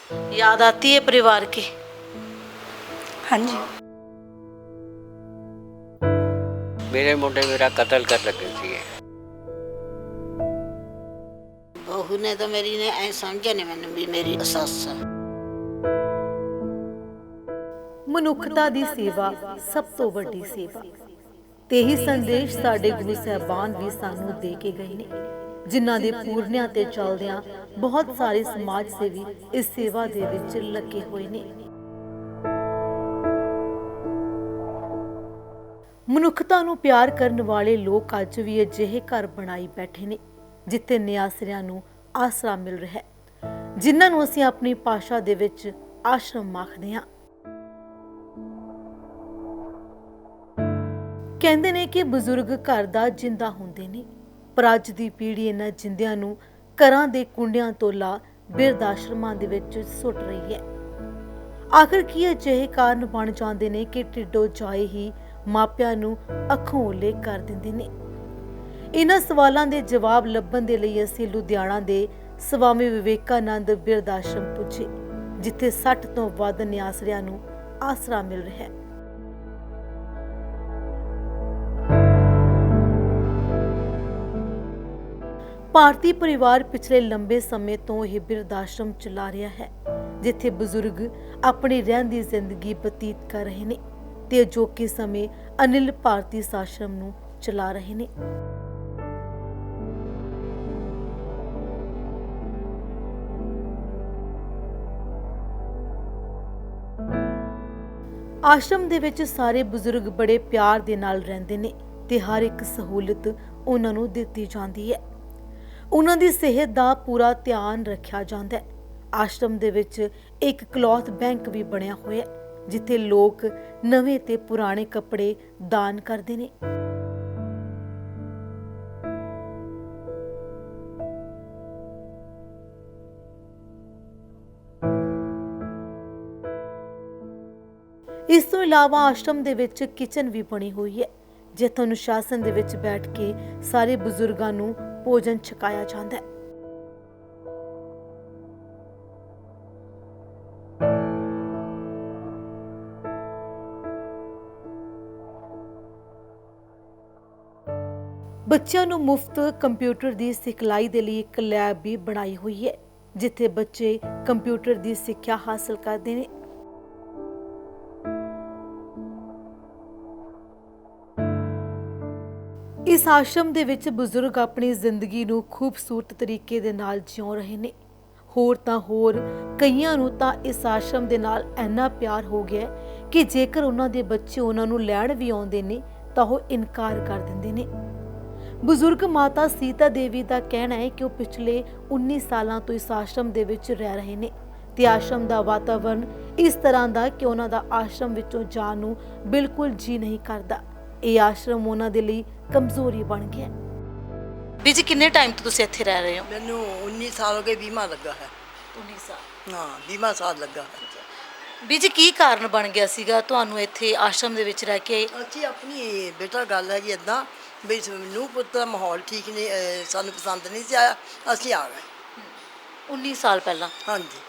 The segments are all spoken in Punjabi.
याद आती है परिवार की? हाँ जी। मेरे मुंडे मेरा कत्ल कर लगे थे। बहू ने तो मेरी ने ऐ समझा नहीं मैंने भी मेरी सस है। ਮਨੁੱਖਤਾ ਦੀ ਸੇਵਾ ਸਭ ਤੋਂ ਵੱਡੀ ਸੇਵਾ ਤੇ ਹੀ ਸੰਦੇਸ਼ ਸਾਡੇ ਗੁਰੂ ਸਾਹਿਬਾਨ ਵੀ ਸਾਨੂੰ ਦੇ ਕੇ ਗਏ ਨੇ, ਜਿਨ੍ਹਾਂ ਦੇ ਪੂਰਨਿਆਂ ਤੇ ਚੱਲਦਿਆਂ ਬਹੁਤ ਸਾਰੇ ਸਮਾਜ ਸੇਵੀ ਇਸ ਸੇਵਾ ਦੇ ਵਿੱਚ ਲੱਗੇ ਹੋਏ ਨੇ। ਮਨੁੱਖਤਾ ਨੂੰ ਪਿਆਰ ਕਰਨ ਵਾਲੇ ਲੋਕ ਅੱਜ ਵੀ ਅਜਿਹੇ ਘਰ ਬਣਾਈ ਬੈਠੇ ਨੇ ਜਿੱਥੇ ਨਿਆਸਰਿਆਂ ਨੂੰ ਆਸਰਾ ਮਿਲ ਰਿਹਾ ਹੈ, ਜਿਨ੍ਹਾਂ ਨੂੰ ਅਸੀਂ ਆਪਣੀ ਭਾਸ਼ਾ ਦੇ ਵਿੱਚ ਆਸ਼ਰਮ ਆਖਦੇ ਹਾਂ। ਕਹਿੰਦੇ ਨੇ ਕਿ ਬਜ਼ੁਰਗ ਘਰ ਦਾ ਜਿੰਦਾ ਹੁੰਦੇ ਨੇ, ਪਰ ਅੱਜ ਦੀ ਪੀੜ੍ਹੀ ਇਹਨਾਂ ਜਿੰਦਿਆਂ ਨੂੰ ਘਰਾਂ ਦੇ ਕੁੰਡਿਆਂ ਤੋਂ ਲਾ ਬਿਰਧ ਆਸ਼ਰਮਾਂ ਦੇ ਵਿੱਚ ਸੁੱਟ ਰਹੀ ਹੈ। ਆਖਰ ਕੀ ਅਜਿਹੇ ਕਾਰਨ ਬਣ ਜਾਂਦੇ ਨੇ ਕਿ ਢਿੱਡੋਂ ਜਾਏ ਹੀ ਮਾਪਿਆਂ ਨੂੰ ਅੱਖੋਂ ਓਲੇ ਕਰ ਦਿੰਦੇ ਨੇ। ਇਹਨਾਂ ਸਵਾਲਾਂ ਦੇ ਜਵਾਬ ਲੱਭਣ ਦੇ ਲਈ ਅਸੀਂ ਲੁਧਿਆਣਾ ਦੇ ਸਵਾਮੀ ਵਿਵੇਕਾਨੰਦ ਬਿਰਧ ਆਸ਼ਰਮ ਪੁੱਜੇ, ਜਿੱਥੇ 60 ਤੋਂ ਵੱਧ ਨਿਆਸਰਿਆਂ ਨੂੰ ਆਸਰਾ ਮਿਲ ਰਿਹਾ ਹੈ। ਭਾਰਤੀ ਪਰਿਵਾਰ ਪਿਛਲੇ ਲੰਬੇ ਸਮੇਂ ਤੋਂ ਇਹ ਬਿਰਧ ਆਸ਼ਰਮ ਚਲਾ ਰਿਹਾ ਹੈ, ਜਿੱਥੇ ਬਜ਼ੁਰਗ ਆਪਣੀ ਰਹਿਣ ਦੀ ਜ਼ਿੰਦਗੀ ਬਤੀਤ ਕਰ ਰਹੇ ਨੇ ਤੇ ਅਜੋਕੇ ਸਮੇਂ ਅਨਿਲ ਭਾਰਤੀ ਇਸ ਆਸ਼ਰਮ ਨੂੰ ਚਲਾ ਰਹੇ ਨੇ। ਆਸ਼ਰਮ ਦੇ ਵਿੱਚ ਸਾਰੇ ਬਜ਼ੁਰਗ ਬੜੇ ਪਿਆਰ ਦੇ ਨਾਲ ਰਹਿੰਦੇ ਨੇ ਤੇ ਹਰ ਇੱਕ ਸਹੂਲਤ ਉਹਨਾਂ ਨੂੰ ਦਿੱਤੀ ਜਾਂਦੀ ਹੈ। ਉਹਨਾਂ ਦੀ ਸਿਹਤ ਦਾ ਪੂਰਾ ਧਿਆਨ ਰੱਖਿਆ ਜਾਂਦਾ ਹੈ। ਆਸ਼ਰਮ ਦੇ ਵਿੱਚ ਇੱਕ ਕਲੌਥ ਬੈਂਕ ਵੀ ਬਣਿਆ ਹੋਇਆ ਹੈ, ਜਿੱਥੇ ਲੋਕ ਨਵੇਂ ਤੇ ਪੁਰਾਣੇ ਕੱਪੜੇ ਦਾਨ ਕਰਦੇ ਨੇ। ਇਸ ਤੋਂ ਇਲਾਵਾ ਆਸ਼ਰਮ ਦੇ ਵਿੱਚ ਕਿਚਨ ਵੀ ਬਣੀ ਹੋਈ ਹੈ, ਜਿੱਥੇ ਅਨੁਸ਼ਾਸਨ ਦੇ ਵਿੱਚ ਬੈਠ ਕੇ ਸਾਰੇ ਬਜ਼ੁਰਗਾਂ ਨੂੰ ਭੋਜਨ ਛਕਾਇਆ ਜਾਂਦਾ ਹੈ। ਬੱਚਿਆਂ ਨੂੰ ਮੁਫਤ ਕੰਪਿਊਟਰ ਦੀ ਸਿਖਲਾਈ ਦੇ ਲਈ ਇੱਕ ਲੈਬ ਵੀ ਬਣਾਈ ਹੋਈ ਹੈ, ਜਿੱਥੇ ਬੱਚੇ ਕੰਪਿਊਟਰ ਦੀ ਸਿੱਖਿਆ ਹਾਸਲ ਕਰਦੇ ਨੇ। ਇਸ ਆਸ਼ਰਮ ਦੇ ਵਿੱਚ ਬਜ਼ੁਰਗ ਆਪਣੀ ਜ਼ਿੰਦਗੀ ਨੂੰ ਖੂਬਸੂਰਤ ਤਰੀਕੇ ਦੇ ਨਾਲ ਜਿਉ ਰਹੇ ਨੇ। ਹੋਰ ਤਾਂ ਹੋਰ ਕਈਆਂ ਨੂੰ ਤਾਂ ਇਸ ਆਸ਼ਰਮ ਦੇ ਨਾਲ ਇੰਨਾ ਪਿਆਰ ਹੋ ਗਿਆ ਕਿ ਜੇਕਰ ਉਹਨਾਂ ਦੇ ਬੱਚੇ ਉਹਨਾਂ ਨੂੰ ਲੈਣ ਵੀ ਆਉਂਦੇ ਨੇ ਤਾਂ ਉਹ ਇਨਕਾਰ ਕਰ ਦਿੰਦੇ ਨੇ। ਬਜ਼ੁਰਗ ਮਾਤਾ ਸੀਤਾ ਦੇਵੀ ਦਾ ਕਹਿਣਾ ਹੈ ਕਿ ਉਹ ਪਿਛਲੇ 19 ਸਾਲਾਂ ਤੋਂ ਇਸ ਆਸ਼ਰਮ ਦੇ ਵਿੱਚ ਰਹਿ ਰਹੇ ਨੇ ਤੇ ਆਸ਼ਰਮ ਦਾ ਵਾਤਾਵਰਣ ਇਸ ਤਰ੍ਹਾਂ ਦਾ ਕਿ ਉਹਨਾਂ ਦਾ ਆਸ਼ਰਮ ਵਿੱਚੋਂ ਜਾਣ ਨੂੰ ਬਿਲਕੁਲ ਜੀ ਨਹੀਂ ਕਰਦਾ। ਇਹ ਆਸ਼ਰਮ ਉਹਨਾਂ ਦੇ ਲਈ ਕਮਜ਼ੋਰੀ ਬਣ ਗਿਆ। ਬੀਜੀ ਕਿੰਨੇ ਟਾਈਮ ਤੋਂ ਤੁਸੀਂ ਇੱਥੇ ਰਹਿ ਰਹੇ ਹੋ? ਮੈਨੂੰ 19 ਸਾਲ ਹੋ ਗਏ, बीमा लगा है। 19 ਸਾਲ। हाँ, बीमा साल लगा है। ਬੀਜੀ ਕੀ ਕਾਰਨ ਬਣ ਗਿਆ ਸੀਗਾ ਤੁਹਾਨੂੰ ਇੱਥੇ ਆਸ਼ਰਮ ਦੇ ਵਿੱਚ ਰਹਿ ਕੇ? ਅਸੀਂ ਆਪਣੀ ਬੇਟਾ ਗੱਲ ਹੈ ਕਿ ਇਦਾਂ ਵੀ ਨੂੰ ਪੁੱਤ ਦਾ ਮਾਹੌਲ ਠੀਕ ਨਹੀਂ, ਸਾਨੂੰ ਪਸੰਦ ਨਹੀਂ ਸੀ ਆਇਆ, ਅਸੀਂ ਆ ਗਏ। 19 ਸਾਲ ਪਹਿਲਾਂ? ਹਾਂਜੀ,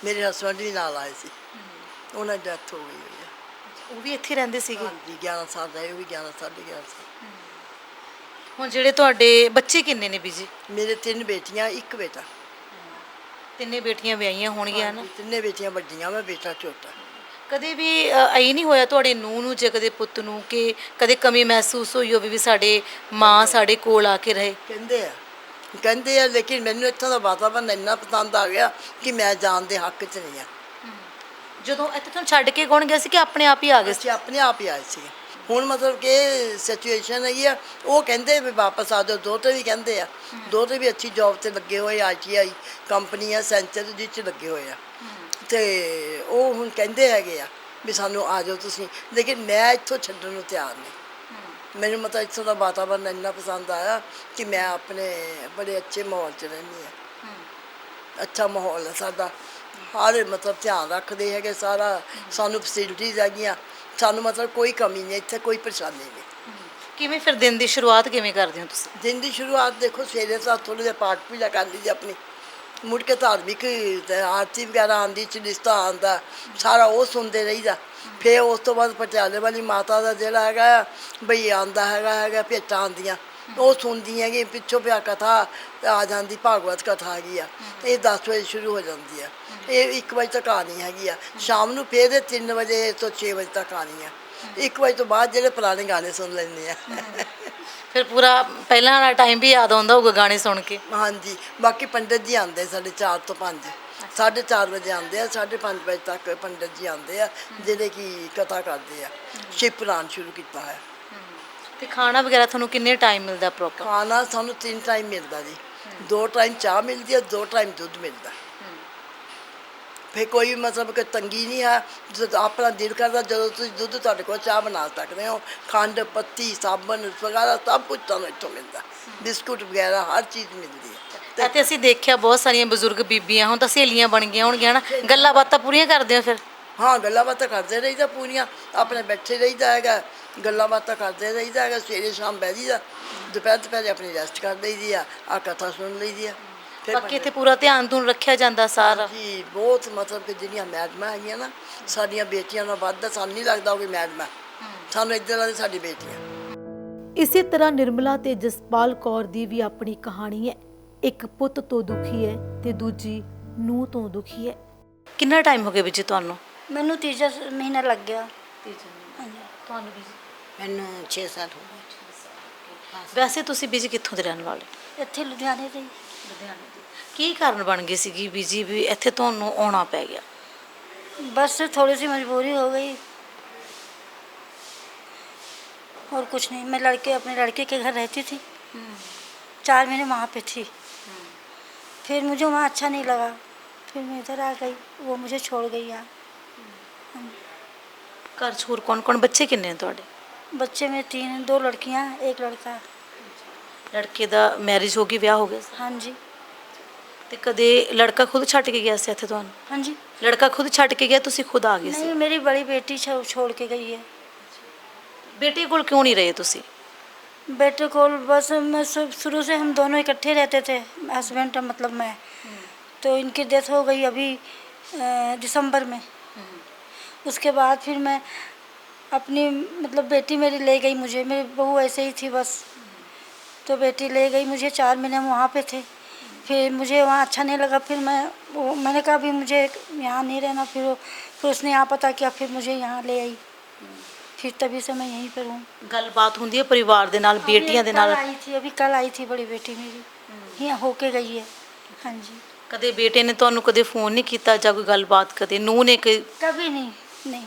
ਮੇਰੇ ਹਸਬੰਡ ਵੀ ਨਾਲ ਆਏ ਸੀ, ਉਹਨਾਂ ਦੀ ਡੈਥ ਹੋ ਗਈ ਹੋਈ ਹੈ। ਉਹ ਵੀ ਇੱਥੇ ਰਹਿੰਦੇ ਸੀਗੇ? ਹਾਂਜੀ, 11 ਸਾਲ ਦਾ, ਉਹ ਵੀ 11 ਸਾਢੇ 11 ਸਾਲ। ਹੁਣ ਜਿਹੜੇ ਤੁਹਾਡੇ ਬੱਚੇ ਕਿੰਨੇ ਨੇ ਬੀਜੀ? ਮੇਰੇ 3 ਬੇਟੀਆਂ, 1 ਬੇਟਾ। ਤਿੰਨੇ ਬੇਟੀਆਂ ਵਿਆਹੀਆਂ ਹੋਣਗੀਆਂ ਨਾ? 3 ਬੇਟੀਆਂ ਵੱਡੀਆਂ, ਮੈਂ ਬੇਟਾ ਛੋਟਾ। ਕਦੇ ਵੀ ਐ ਨਹੀਂ ਹੋਇਆ ਤੁਹਾਡੇ ਨੂੰਹ ਨੂੰ ਜਾਂ ਕਦੇ ਪੁੱਤ ਨੂੰ ਕਿ ਕਦੇ ਕਮੀ ਮਹਿਸੂਸ ਹੋਈ ਹੋਵੇ ਵੀ ਸਾਡੇ ਮਾਂ ਸਾਡੇ ਕੋਲ ਆ ਕੇ ਰਹੇ? ਕਹਿੰਦੇ ਆ ਲੇਕਿਨ ਮੈਨੂੰ ਇੱਥੋਂ ਦਾ ਵਾਤਾਵਰਨ ਇੰਨਾ ਪਸੰਦ ਆ ਗਿਆ ਕਿ ਮੈਂ ਜਾਣ ਦੇ ਹੱਕ 'ਚ ਨਹੀਂ ਆ। ਜਦੋਂ ਇੱਥੇ ਤੁਹਾਨੂੰ ਛੱਡ ਕੇ ਕੌਣ ਗਿਆ ਸੀ ਕਿ ਆਪਣੇ ਆਪ ਹੀ ਆ ਗਏ ਸੀ? ਅਸੀਂ ਆਪਣੇ ਆਪ ਹੀ ਆਏ ਸੀ। ਹੁਣ ਮਤਲਬ ਕਿ ਸਿਚੁਏਸ਼ਨ ਹੈਗੀ ਆ, ਉਹ ਕਹਿੰਦੇ ਵੀ ਵਾਪਸ ਆ ਜਾਓ। ਦੋਤੇ ਵੀ ਕਹਿੰਦੇ ਆ, ਦੋਤੇ ਵੀ ਅੱਛੀ ਜੌਬ 'ਤੇ ਲੱਗੇ ਹੋਏ, ITI ਕੰਪਨੀ ਆ ਸੈਂਚਰ ਜਿਹ 'ਚ ਲੱਗੇ ਹੋਏ ਆ, ਅਤੇ ਉਹ ਹੁਣ ਕਹਿੰਦੇ ਹੈਗੇ ਆ ਵੀ ਸਾਨੂੰ ਆ ਜਾਓ ਤੁਸੀਂ। ਲੇਕਿਨ ਮੈਂ ਇੱਥੋਂ ਛੱਡਣ ਨੂੰ ਤਿਆਰ ਨਹੀਂ। ਮੈਨੂੰ ਮਤਲਬ ਇੱਥੋਂ ਦਾ ਵਾਤਾਵਰਨ ਇੰਨਾ ਪਸੰਦ ਆਇਆ ਕਿ ਮੈਂ ਆਪਣੇ ਬੜੇ ਅੱਛੇ ਮਾਹੌਲ 'ਚ ਰਹਿੰਦੀ ਹਾਂ। ਅੱਛਾ ਮਾਹੌਲ ਹੈ ਸਾਡਾ, ਹਰ ਮਤਲਬ ਧਿਆਨ ਰੱਖਦੇ ਹੈਗੇ ਸਾਰਾ, ਸਾਨੂੰ ਫੈਸਿਲਿਟੀਜ਼ ਹੈਗੀਆਂ, ਸਾਨੂੰ ਮਤਲਬ ਕੋਈ ਕਮੀ ਨਹੀਂ, ਇੱਥੇ ਕੋਈ ਪਰੇਸ਼ਾਨੀ ਨਹੀਂ। ਕਿਵੇਂ ਫਿਰ ਦਿਨ ਦੀ ਸ਼ੁਰੂਆਤ ਕਿਵੇਂ ਕਰਦੇ ਹੋ ਤੁਸੀਂ? ਦਿਨ ਦੀ ਸ਼ੁਰੂਆਤ ਦੇਖੋ, ਸਵੇਰੇ ਸਾਂ ਥੋੜ੍ਹਾ ਜਿਹਾ ਪਾਠ ਪੂਜਾ ਕਰ ਲਈਦੀ ਆਪਣੀ, ਮੁੜ ਕੇ ਧਾਰਮਿਕ ਤੇ ਆਰਤੀ ਵਗੈਰਾ ਆਉਂਦੀ, ਚਲਿਸਤਾ ਆਉਂਦਾ, ਸਾਰਾ ਉਹ ਸੁਣਦੇ ਰਹੀਦਾ। ਫਿਰ ਉਸ ਤੋਂ ਬਾਅਦ ਪਟਿਆਲੇ ਵਾਲੀ ਮਾਤਾ ਦਾ ਜਿਹੜਾ ਹੈਗਾ ਆ ਬਈ ਆਉਂਦਾ ਹੈਗਾ ਭੇਟਾਂ ਆਉਂਦੀਆਂ, ਉਹ ਸੁਣਦੀ ਹੈਗੀ। ਪਿੱਛੋਂ ਪਿਆ ਕਥਾ ਆ ਜਾਂਦੀ, ਭਾਗਵਤ ਕਥਾ ਹੈਗੀ ਆ, ਤੇ ਇਹ 10 ਵਜੇ ਸ਼ੁਰੂ ਹੋ ਜਾਂਦੀ ਆ। ਇਹ 1 ਵਜੇ ਤੱਕ ਕਹਾਣੀ ਹੈਗੀ ਆ। ਸ਼ਾਮ ਨੂੰ ਫਿਰ ਇਹ 3 ਵਜੇ ਤੋਂ 6 ਵਜੇ ਤੱਕ ਕਹਾਣੀ ਆ। 1 ਵਜੇ ਤੋਂ ਬਾਅਦ ਜਿਹੜੇ ਪੁਰਾਣੇ ਗਾਣੇ ਸੁਣ ਲੈਂਦੇ ਆ। ਫਿਰ ਪੂਰਾ ਪਹਿਲਾਂ ਵਾਲਾ ਟਾਈਮ ਵੀ ਯਾਦ ਆਉਂਦਾ ਹੋਊਗਾ ਗਾਣੇ ਸੁਣ ਕੇ। ਹਾਂਜੀ, ਬਾਕੀ ਪੰਡਤ ਜੀ ਆਉਂਦੇ ਸਾਡੇ 4 ਤੋਂ 5, 4:30 ਵਜੇ ਆਉਂਦੇ ਆ, 5:30 ਵਜੇ ਤੱਕ ਪੰਡਤ ਜੀ ਆਉਂਦੇ ਆ, ਜਿਹੜੇ ਕਿ ਕਥਾ ਕਰਦੇ ਆ। ਸ਼ਿਵ ਪੁਰਾਣ ਸ਼ੁਰੂ ਕੀਤਾ ਹੈ। ਤੇ ਖਾਣਾ ਵਗੈਰਾ ਤੁਹਾਨੂੰ ਕਿੰਨੇ ਟਾਈਮ ਮਿਲਦਾ ਪ੍ਰੋਪਰ? ਖਾਣਾ ਸਾਨੂੰ 3 ਟਾਈਮ ਮਿਲਦਾ ਜੀ। 2 ਟਾਈਮ ਚਾਹ ਮਿਲਦੀ ਹੈ, 2 ਟਾਈਮ ਦੁੱਧ ਮਿਲਦਾ। ਫਿਰ ਕੋਈ ਮਤਲਬ ਕਿ ਤੰਗੀ ਨਹੀਂ ਹੈ। ਜਦੋਂ ਆਪਣਾ ਦਿਲ ਕਰਦਾ, ਜਦੋਂ ਤੁਸੀਂ ਦੁੱਧ, ਤੁਹਾਡੇ ਕੋਲ ਚਾਹ ਬਣਾ ਸਕਦੇ ਹੋ। ਖੰਡ, ਪੱਤੀ, ਸਾਬਣ ਵਗੈਰਾ ਸਭ ਕੁਝ ਤੁਹਾਨੂੰ ਇੱਥੋਂ ਮਿਲਦਾ। ਬਿਸਕੁਟ ਵਗੈਰਾ ਹਰ ਚੀਜ਼ ਮਿਲਦੀ ਹੈ। ਅਤੇ ਅਸੀਂ ਦੇਖਿਆ ਬਹੁਤ ਸਾਰੀਆਂ ਬਜ਼ੁਰਗ ਬੀਬੀਆਂ, ਹੁਣ ਤਾਂ ਸਹੇਲੀਆਂ ਬਣ ਗਈਆਂ ਹੋਣਗੀਆਂ ਨਾ, ਗੱਲਾਂ ਬਾਤਾਂ ਪੂਰੀਆਂ ਕਰਦੇ ਹੋ ਫਿਰ? ਹਾਂ, ਗੱਲਾਂ ਬਾਤਾਂ ਕਰਦੇ ਰਹੀਦਾ ਪੂਰੀਆਂ, ਆਪਣੇ ਬੈਠੇ ਰਹੀਦਾ ਹੈਗਾ, ਗੱਲਾਂ ਬਾਤਾਂ ਕਰਦੇ ਰਹੀਦਾ ਹੈਗਾ। ਸਵੇਰੇ ਸ਼ਾਮ ਬਹਿ ਜਾਈਦਾ, ਦੁਪਹਿਰੇ ਆਪਣੀ ਰੈਸਟ ਕਰ ਲਈਦੀ ਆ ਕਥਾ ਸੁਣ ਲਈਦੀ ਆ। ਬਾਕੀ ਇੱਥੇ ਪੂਰਾ ਧਿਆਨ ਧੂਨ ਰੱਖਿਆ ਜਾਂਦਾ ਸਾਰਾ? ਜੀ, ਬਹੁਤ ਮਤਲਬ ਕਿ ਜਿਹੜੀਆਂ ਮੈਡਮਾਂ ਹੈਗੀਆਂ ਨਾ, ਸਾਡੀਆਂ ਬੇਟੀਆਂ ਨਾਲ ਵੱਧ ਸਾਨੂੰ ਨਹੀਂ ਲੱਗਦਾ ਉਹ ਵੀ ਮੈਡਮਾਂ, ਸਾਨੂੰ ਇੱਧਰ ਵਾਲੀ ਸਾਡੀ ਬੇਟੀਆਂ। ਇਸੇ ਤਰ੍ਹਾਂ ਨਿਰਮਲਾ ਤੇ ਜਸਪਾਲ ਕੌਰ ਦੀ ਵੀ ਆਪਣੀ ਕਹਾਣੀ ਹੈ। ਇੱਕ ਪੁੱਤ ਤੋਂ ਦੁਖੀ ਹੈ ਤੇ ਦੂਜੀ ਨੂੰਹ ਤੋਂ ਦੁਖੀ ਹੈ। ਕਿੰਨਾ ਟਾਈਮ ਹੋ ਗਿਆ ਵੀ ਜੀ ਤੁਹਾਨੂੰ? ਮੈਨੂੰ ਤੀਜਾ ਮਹੀਨਾ ਲੱਗ ਗਿਆ। ਤੁਹਾਨੂੰ ਵੀ? ਮੈਨੂੰ 6 ਸਾਲ ਹੋ ਗਏ। ਵੈਸੇ ਤੁਸੀਂ ਬੀਜੀ ਕਿੱਥੋਂ ਦੇ ਰਹਿਣ ਵਾਲੇ? ਇੱਥੇ ਲੁਧਿਆਣੇ ਦੇ ਹੀ। ਲੁਧਿਆਣੇ ਦੇ। ਕੀ ਕਾਰਨ ਬਣ ਗਈ ਸੀਗੀ ਬੀਜੀ ਵੀ ਇੱਥੇ ਤੁਹਾਨੂੰ ਆਉਣਾ ਪੈ ਗਿਆ? बस थोड़ी सी मजबूरी हो गई और कुछ नहीं। मैं अपने लड़के के घर रहती थी, 4 महीने वहाँ पे थी। फिर मुझे वहाँ अच्छा नहीं लगा, फिर मैं इधर आ गई, वो मुझे छोड़ गई यहाँ। ਘਰ 'ਚ ਹੋਰ ਕੌਣ ਕੌਣ, ਬੱਚੇ ਕਿੰਨੇ ਨੇ ਤੁਹਾਡੇ? बच्चे में 3 हैं, 2 लड़कियाँ, 1 लड़का। ਲੜਕੇ ਦਾ ਮੈਰਿਜ ਹੋ ਗਈ, ਵਿਆਹ ਹੋ ਗਿਆ? हाँ जी। ਤੇ ਕਦੇ ਲੜਕਾ ਖੁਦ ਛੱਡ ਕੇ ਗਿਆ ਸੀ ਇੱਥੇ ਤੁਹਾਨੂੰ? हाँ जी। ਲੜਕਾ ਖੁਦ ਛੱਡ ਕੇ ਗਿਆ, ਤੁਸੀਂ ਖੁਦ ਆ ਗਏ ਸੀ? नहीं, मेरी बड़ी बेटी छोड़ के गई है। ਬੇਟੇ ਕੋਲ ਕਿਉਂ ਨਹੀਂ ਰਹੇ ਤੁਸੀਂ? बेटे को बस मैं शुरू से हम दोनों इकट्ठे रहते थे, हस्बैंड मतलब मैं। तो इनकी डेथ हो गई अभी दिसंबर में। उसके बाद फिर मैं अपनी मतलब बेटी मेरी ले गई मुझे, मेरी बहू ऐसे ही थी बस, तो बेटी ले गई मुझे। 4 महीने हम वहाँ पे थे, फिर मुझे वहाँ अच्छा नहीं लगा। फिर मैंने कहा भी मुझे यहाँ नहीं रहना। फिर उसने यहाँ पता किया, फिर मुझे यहाँ ले आई, फिर तभी से मैं यहीं पर हूँ। ਗੱਲਬਾਤ ਹੁੰਦੀ ਹੈ ਪਰਿਵਾਰ ਦੇ ਨਾਲ, ਬੇਟੀਆਂ ਦੇ ਨਾਲ? अभी कल आई थी बड़ी बेटी मेरी, यहाँ होके गई है। हाँ जी। ਕਦੇ ਬੇਟੇ ਨੇ ਤੁਹਾਨੂੰ ਕਦੇ ਫੋਨ ਨਹੀਂ ਕੀਤਾ ਜਾਂ ਕੋਈ ਗੱਲਬਾਤ? ਕਦੇ ਨੂੰਹ ਨੇ कभी नहीं, नहीं।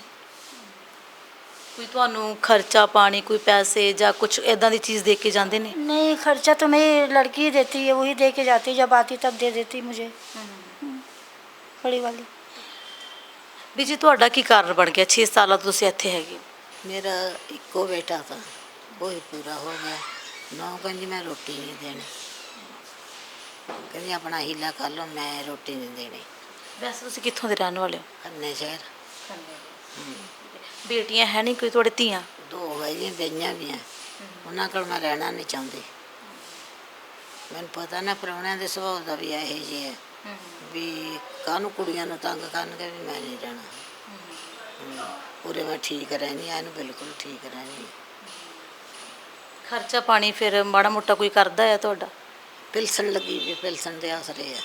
ਕੋਈ ਤੁਹਾਨੂੰ ਖਰਚਾ ਪਾਣੀ, ਕੋਈ ਪੈਸੇ ਜਾਂ ਕੁਝ ਇਦਾਂ ਦੀ ਚੀज़ ਦੇ ਕੇ ਜਾਂਦੇ ਨੇ? नहीं, खर्चा तो मेरी लड़की ही देती है, वही दे के जाती, जब आती तब दे देती मुझे, बड़ी वाली। ਵੀ ਜੀ ਤੁਹਾਡਾ ਕੀ ਕਾਰਨ ਬਣ ਗਿਆ 6 ਸਾਲਾਂ ਤੋਂ ਤੁਸੀਂ ਇੱਥੇ ਹੈਗੇ? ਮੇਰਾ ਇੱਕੋ ਬੇਟਾ ਤਾਂ ਉਹ ਹੀ ਪੂਰਾ ਹੋ ਗਿਆ। ਨੌਂ ਕਹਿੰਦੀ ਮੈਂ ਰੋਟੀ ਨਹੀਂ ਦੇਣੀ, ਕਹਿੰਦੀ ਆਪਣਾ ਹੀਲਾ ਕਰ ਲਓ, ਮੈਂ ਰੋਟੀ ਨਹੀਂ ਦੇਣੀ। ਵੈਸੇ ਤੁਸੀਂ ਕਿੱਥੋਂ ਦੇ ਰਹਿਣ ਵਾਲੇ ਹੋ? ਖੰਨੇ ਸ਼ਹਿਰ। ਬੇਟੀਆਂ ਹੈ ਨਹੀਂ ਕੋਈ ਤੁਹਾਡੇ? ਧੀਆਂ 2 ਹੈਗੀਆਂ, ਬਈਆਂ ਵੀ ਆ, ਉਹਨਾਂ ਕੋਲ ਮੈਂ ਰਹਿਣਾ ਨਹੀਂ ਚਾਹੁੰਦੀ। ਮੈਨੂੰ ਪਤਾ ਨਾ ਪ੍ਰਾਹੁਣਿਆਂ ਦੇ ਸੁਭਾਅ ਦਾ ਵੀ ਇਹੋ ਜਿਹੇ ਹੈ ਵੀ ਕਾਹਨੂੰ ਕੁੜੀਆਂ ਨੂੰ ਤੰਗ ਕਰਨਗੇ, ਵੀ ਮੈਂ ਨਹੀਂ ਰਹਿਣਾ। ਪੂਰੇ ਮੈਂ ਠੀਕ ਰਹਿੰਦੀ ਹਾਂ, ਇਹਨੂੰ ਬਿਲਕੁਲ ਠੀਕ ਰਹਿੰਦੀ। ਖਰਚਾ ਪਾਣੀ ਫਿਰ ਮਾੜਾ ਮੋਟਾ ਕੋਈ ਕਰਦਾ ਹੈ ਤੁਹਾਡਾ? ਪਿਲਸਣ ਲੱਗੀ ਵੀ, ਪਿਲਸਣ ਦੇ ਆਸਰੇ ਆ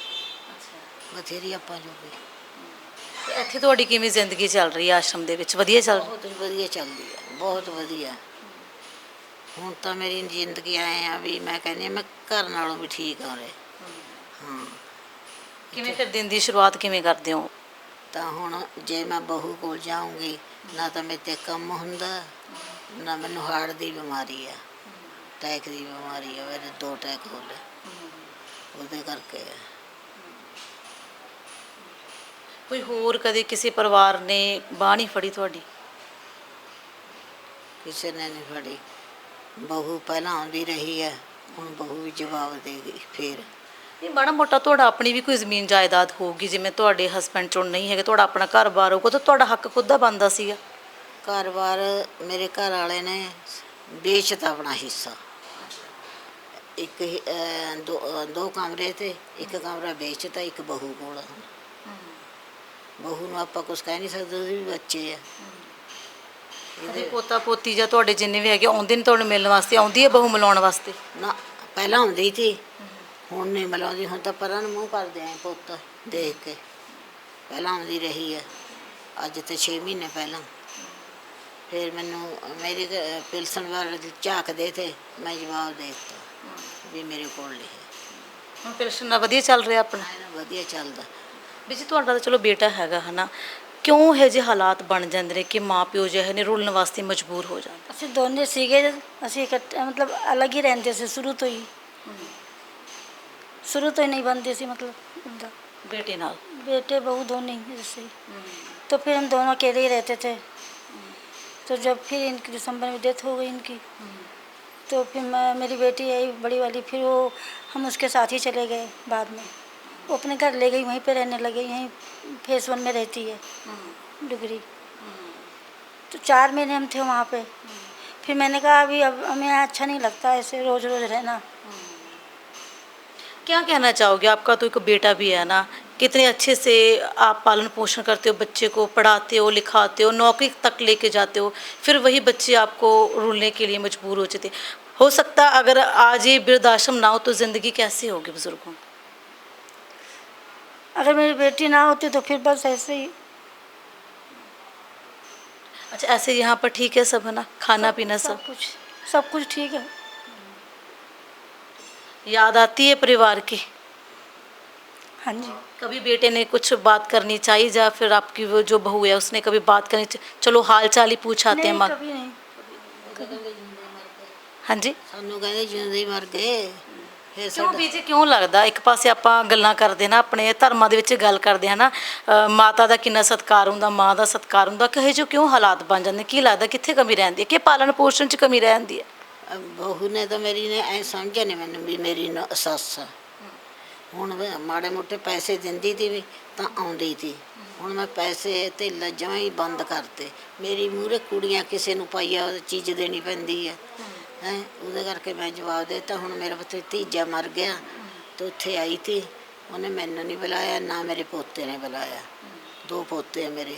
ਬਥੇਰੀ ਆਪਾਂ ਜੋ ਵੀ। ਤੇ ਇੱਥੇ ਤੁਹਾਡੀ ਕਿਵੇਂ ਜ਼ਿੰਦਗੀ ਚੱਲ ਰਹੀ ਹੈ ਆਸ਼ਰਮ ਦੇ ਵਿੱਚ? ਵਧੀਆ ਚੱਲ ਰਹੀ? ਬਹੁਤ ਵਧੀਆ ਚੱਲਦੀ ਹੈ, ਬਹੁਤ ਵਧੀਆ। ਹੁਣ ਤਾਂ ਮੇਰੀ ਜ਼ਿੰਦਗੀ ਆਏ ਆ ਵੀ ਮੈਂ ਕਹਿੰਦੀ ਹਾਂ ਮੈਂ ਘਰ ਨਾਲੋਂ ਵੀ ਠੀਕ ਹਾਂ ਉਰੇ। ਹਾਂ। ਕਿਵੇਂ ਫਿਰ ਦਿਨ ਦੀ ਸ਼ੁਰੂਆਤ ਕਿਵੇਂ ਕਰਦੇ ਹੋ? ਤਾਂ ਹੁਣ ਜੇ ਮੈਂ ਬਹੂ ਕੋਲ ਜਾਊਂਗੀ, ਨਾ ਤਾਂ ਮੇਰੇ 'ਤੇ ਕੰਮ ਹੁੰਦਾ, ਨਾ ਮੈਨੂੰ ਹਾਰਟ ਦੀ ਬਿਮਾਰੀ ਆ, ਅਟੈਕ ਦੀ ਬਿਮਾਰੀ ਆ, ਮੇਰੇ 2 ਅਟੈਕ ਹੋ ਲਏ ਉਹਦੇ ਕਰਕੇ। ਕੋਈ ਹੋਰ ਕਦੇ ਕਿਸੇ ਪਰਿਵਾਰ ਨੇ ਬਾਂਹ ਨਹੀਂ ਫੜੀ ਤੁਹਾਡੀ? ਕਿਸੇ ਨੇ ਨਹੀਂ ਫੜੀ। ਬਹੂ ਪਹਿਲਾਂ ਆਉਂਦੀ ਰਹੀ ਹੈ, ਹੁਣ ਬਹੂ ਵੀ ਜਵਾਬ ਦੇਗੀ ਫਿਰ। ਇਹ ਮਾੜਾ ਮੋਟਾ ਤੁਹਾਡਾ ਆਪਣੀ ਵੀ ਕੋਈ ਜ਼ਮੀਨ ਜਾਇਦਾਦ ਹੋਊਗੀ, ਜਿਵੇਂ ਤੁਹਾਡੇ ਹਸਬੈਂਡ ਚੋਂ ਨਹੀਂ ਹੈਗੇ, ਤੁਹਾਡਾ ਆਪਣਾ ਘਰ-ਬਾਰ ਹੋਊਗਾ, ਤਾਂ ਤੁਹਾਡਾ ਹੱਕ ਖੁਦ ਦਾ ਬਣਦਾ ਸੀਗਾ। ਘਰ-ਬਾਰ ਮੇਰੇ ਘਰ ਵਾਲੇ ਨੇ ਵੇਚਤਾ ਆਪਣਾ ਹਿੱਸਾ। ਇੱਕ ਦੋ ਕਮਰੇ ਤੇ ਇੱਕ ਕਮਰਾ ਵੇਚਤਾ, ਇੱਕ ਬਹੂ ਕੋਲ। ਬਹੂ ਨੂੰ ਆਪਾਂ ਕੁਝ ਕਹਿ ਨਹੀਂ ਸਕਦੇ, ਉਹਦੇ ਵੀ ਬੱਚੇ ਆ। ਕਦੇ ਪੋਤਾ ਪੋਤੀ ਜਾਂ ਤੁਹਾਡੇ ਜਿੰਨੇ ਵੀ ਹੈਗੇ ਆਉਂਦੇ ਨੇ ਤੁਹਾਨੂੰ ਮਿਲਣ ਵਾਸਤੇ, ਆਉਂਦੀ ਹੈ ਬਹੂ ਮਿਲਾਉਣ ਵਾਸਤੇ? ਨਾ ਪਹਿਲਾਂ ਆਉਂਦੀ ਸੀ, ਹੁਣ ਨਹੀਂ ਮਿਲਾਉਂਦੀ। ਹੁਣ ਤਾਂ ਪਰਾਂ ਨੂੰ ਮੂੰਹ ਕਰਦੇ ਆਂ ਪੁੱਤ ਦੇਖ ਕੇ। ਪਹਿਲਾਂ ਆਉਂਦੀ ਰਹੀ ਹੈ, ਅੱਜ ਤੇ 6 ਮਹੀਨੇ ਪਹਿਲਾਂ। ਫਿਰ ਮੈਨੂੰ ਮੇਰੀ ਪਿਲਸਣ ਵਾਲੇ ਝਾਕਦੇ ਤੇ ਮੈਂ ਜਵਾਬ ਦੇ ਦਿੱਤਾ ਵੀ ਮੇਰੇ ਕੋਲ ਨਹੀਂ ਹੈ। ਹੁਣ ਪਿਲਸਣ ਦਾ ਵਧੀਆ ਚੱਲ ਰਿਹਾ ਆਪਣਾ? ਐਨ ਵਧੀਆ ਚੱਲਦਾ। ਵੀ ਜੀ ਤੁਹਾਡਾ ਤਾਂ ਚਲੋ ਬੇਟਾ ਹੈਗਾ ਹਨਾ, ਕਿਉਂ ਇਹੋ ਜਿਹੇ ਹਾਲਾਤ ਬਣ ਜਾਂਦੇ ਨੇ ਕਿ ਮਾਂ ਪਿਓ ਜਿਹੇ ਨੇ ਰੁਲਣ ਵਾਸਤੇ ਮਜਬੂਰ ਹੋ ਜਾਂਦੇ? ਅਸੀਂ ਦੋਨੇ ਸੀਗੇ, ਅਸੀਂ ਇਕੱਠੇ ਮਤਲਬ ਅਲੱਗ ਹੀ ਰਹਿੰਦੇ ਸੀ ਸ਼ੁਰੂ ਤੋਂ ਹੀ। शुरू तो ही नहीं बनते सी, मतलब उनका बेटे नाल? बेटे बहू दोनों ही जैसे। तो फिर हम दोनों अकेले ही रहते थे। तो जब फिर इनकी दिसंबर में डेथ हो गई इनकी, तो फिर मेरी बेटी आई बड़ी वाली, फिर वो हम उसके साथ ही चले गए। बाद में वो अपने घर ले गई, वहीं पे रहने लगे, यहीं फेस 1 में रहती है डुगरी। तो 4 महीने हम थे वहाँ पे। फिर मैंने कहा अभी अब हमें यहाँ अच्छा नहीं लगता ऐसे रोज़ रोज़ रहना। क्या कहना चाहोगे? आपका तो एक बेटा भी है ना, कितने अच्छे से आप पालन पोषण करते हो, बच्चे को पढ़ाते हो, लिखाते हो, नौकरी तक लेके जाते हो, फिर वही बच्चे आपको रुलने के लिए मजबूर हो जाते। हो सकता अगर आज ये वृद्धाश्रम ना हो तो ज़िंदगी कैसे होगी बुज़ुर्गों? अगर मेरी बेटी ना होती तो फिर बस ऐसे ही। अच्छा, ऐसे यहाँ पर ठीक है सब है ना, खाना पीना सब कुछ ठीक है। याद आती है परिवार की? हाँ जी। कभी बेटे ने कुछ बात करनी चाहिए, या फिर आपकी वो जो बहू है उसने कभी बात करनी चाहिए, चलो हाल चाल ही पूछाते हैं नहीं, माँ? कभी नहीं। हाँ जी। ਸਾਨੂੰ ਕਹਿੰਦੇ ਜਿਉਂਦੇ ਹੀ ਮਰ ਗਏ। ਫਿਰ ਕਿਉਂ ਬੀਜੀ, ਕਿਉਂ ਲੱਗਦਾ? ਇੱਕ ਪਾਸੇ ਆਪਾਂ ਗੱਲਾਂ ਕਰਦੇ ਨਾ, ਆਪਣੇ ਧਰਮਾਂ ਦੇ ਵਿੱਚ ਗੱਲ ਕਰਦੇ ਹਾਂ ਨਾ, ਮਾਤਾ ਦਾ ਕਿੰਨਾ ਸਤਿਕਾਰ ਹੁੰਦਾ, ਮਾਂ ਦਾ ਸਤਿਕਾਰ ਹੁੰਦਾ, ਕਹੇ ਜੋ ਕਿਉਂ ਹਾਲਾਤ ਬਣ ਜਾਂਦੇ? ਕੀ ਲੱਗਦਾ ਕਿੱਥੇ ਕਮੀ ਰਹਿੰਦੀ ਹੈ, ਕਿ ਪਾਲਣ ਪੋਸ਼ਣ 'ਚ ਕਮੀ ਰਹਿੰਦੀ ਹੈ? ਬਹੂ ਨੇ ਤਾਂ ਮੇਰੀ ਨੇ ਐ ਸਮਝਿਆ ਨਹੀਂ ਮੈਨੂੰ ਵੀ ਮੇਰੀ ਸੱਸ ਆ। ਹੁਣ ਮਾੜੇ ਮੋਟੇ ਪੈਸੇ ਦਿੰਦੀ ਤੀ ਵੀ ਤਾਂ ਆਉਂਦੀ ਤੀ। ਹੁਣ ਮੈਂ ਪੈਸੇ ਤੇ ਜਮਾਂ ਹੀ ਬੰਦ ਕਰਤੇ। ਮੇਰੀ ਮੂਹਰੇ ਕੁੜੀਆਂ ਕਿਸੇ ਨੂੰ ਪਾਈਆ ਚੀਜ਼ ਦੇਣੀ ਪੈਂਦੀ ਹੈ ਹੈ, ਉਹਦੇ ਕਰਕੇ ਮੈਂ ਜਵਾਬ ਦੇ ਦਿੱਤਾ। ਹੁਣ ਮੇਰਾ ਭਤੀਜਾ ਮਰ ਗਿਆ ਤਾਂ ਉੱਥੇ ਆਈ ਤੀ, ਉਹਨੇ ਮੈਨੂੰ ਨਹੀਂ ਬੁਲਾਇਆ, ਨਾ ਮੇਰੇ ਪੋਤੇ ਨੇ ਬੁਲਾਇਆ। 2 ਪੋਤੇ ਆ ਮੇਰੇ,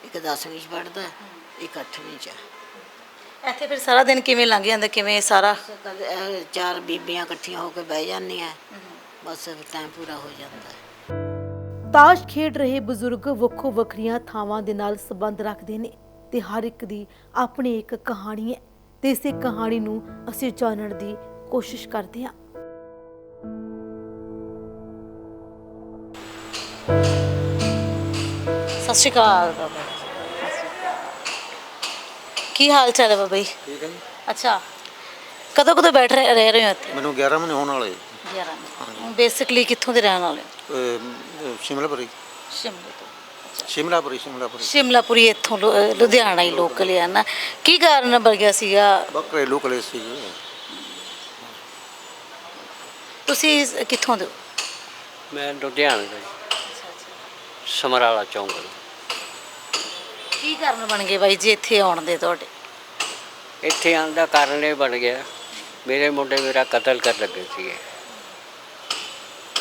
ਇੱਕ 10ਵੀਂ 'ਚ ਪੜ੍ਹਦਾ, ਇੱਕ 8ਵੀਂ 'ਚ। ਇੱਥੇ ਫਿਰ ਸਾਰਾ ਦਿਨ ਕਿਵੇਂ ਲੰਘ ਜਾਂਦਾ, ਕਿਵੇਂ ਸਾਰਾ? 4 ਬੀਬੀਆਂ ਇਕੱਠੀਆਂ ਹੋ ਕੇ ਬਹਿ ਜਾਂਦੀਆਂ, ਬਸ ਟਾਈਮ ਪੂਰਾ ਹੋ ਜਾਂਦਾ ਹੈ। ਤਾਸ਼ ਖੇਡ ਰਹੇ ਬਜ਼ੁਰਗ ਵੱਖੋ ਵੱਖਰੀਆਂ ਥਾਵਾਂ ਦੇ ਨਾਲ ਸੰਬੰਧ ਰੱਖਦੇ ਨੇ ਤੇ ਹਰ ਇੱਕ ਦੀ ਆਪਣੀ ਇੱਕ ਕਹਾਣੀ ਹੈ, ਤੇ ਇਸੇ ਕਹਾਣੀ ਨੂੰ ਅਸੀਂ ਜਾਣਨ ਦੀ ਕੋਸ਼ਿਸ਼ ਕਰਦੇ ਹਾਂ। ਸਤਿ ਸ਼੍ਰੀ ਅਕਾਲ ਬਾਬਾ। ਕੀ ਹਾਲ ਚਾਲ ਹੈ ਬਾਬਾ ਜੀ? ਠੀਕ ਹੈ ਜੀ। ਅੱਛਾ, ਕਦੋਂ ਕਦੋਂ ਬੈਠ ਰਹਿ ਰਹੇ ਹੋ ਇੱਥੇ? ਮੈਨੂੰ 11 ਮਹੀਨੇ ਹੋਣ ਵਾਲੇ। 11 ਬੇਸਿਕਲੀ ਕਿੱਥੋਂ ਦੇ ਰਹਿਣ ਵਾਲੇ ਹੋ? ਸ਼ਿਮਲਾਪੁਰੀ। ਸ਼ਿਮਲੇ ਤੋਂ? ਸ਼ਿਮਲਾਪੁਰੀ। ਸ਼ਿਮਲਾਪੁਰੀ ਇੱਥੋਂ ਲੁਧਿਆਣਾ ਹੀ ਲੋਕਲ ਹੈ ਨਾ? ਕੀ ਕਾਰਨ ਬਣ ਗਿਆ ਸੀਗਾ? ਘਰੇਲੂ ਕਲੇਸ਼ ਸੀ। ਤੁਸੀਂ ਕਿੱਥੋਂ ਦੇ ਹੋ? ਮੈਂ ਲੁਧਿਆਣੇ ਦਾ ਜੀ, ਸਮਰਾਲਾ ਚੌਂਕ ਦਾ। ਕੀ ਕਾਰਨ ਬਣ ਗਏ ਬਾਈ ਜੀ ਇੱਥੇ ਆਉਣ ਦੇ ਤੁਹਾਡੇ? ਇੱਥੇ ਆਉਣ ਦਾ ਕਾਰਨ ਇਹ ਬਣ ਗਿਆ, ਮੇਰੇ ਮੁੰਡੇ ਮੇਰਾ ਕਤਲ ਕਰ ਲੱਗੇ ਸੀਗੇ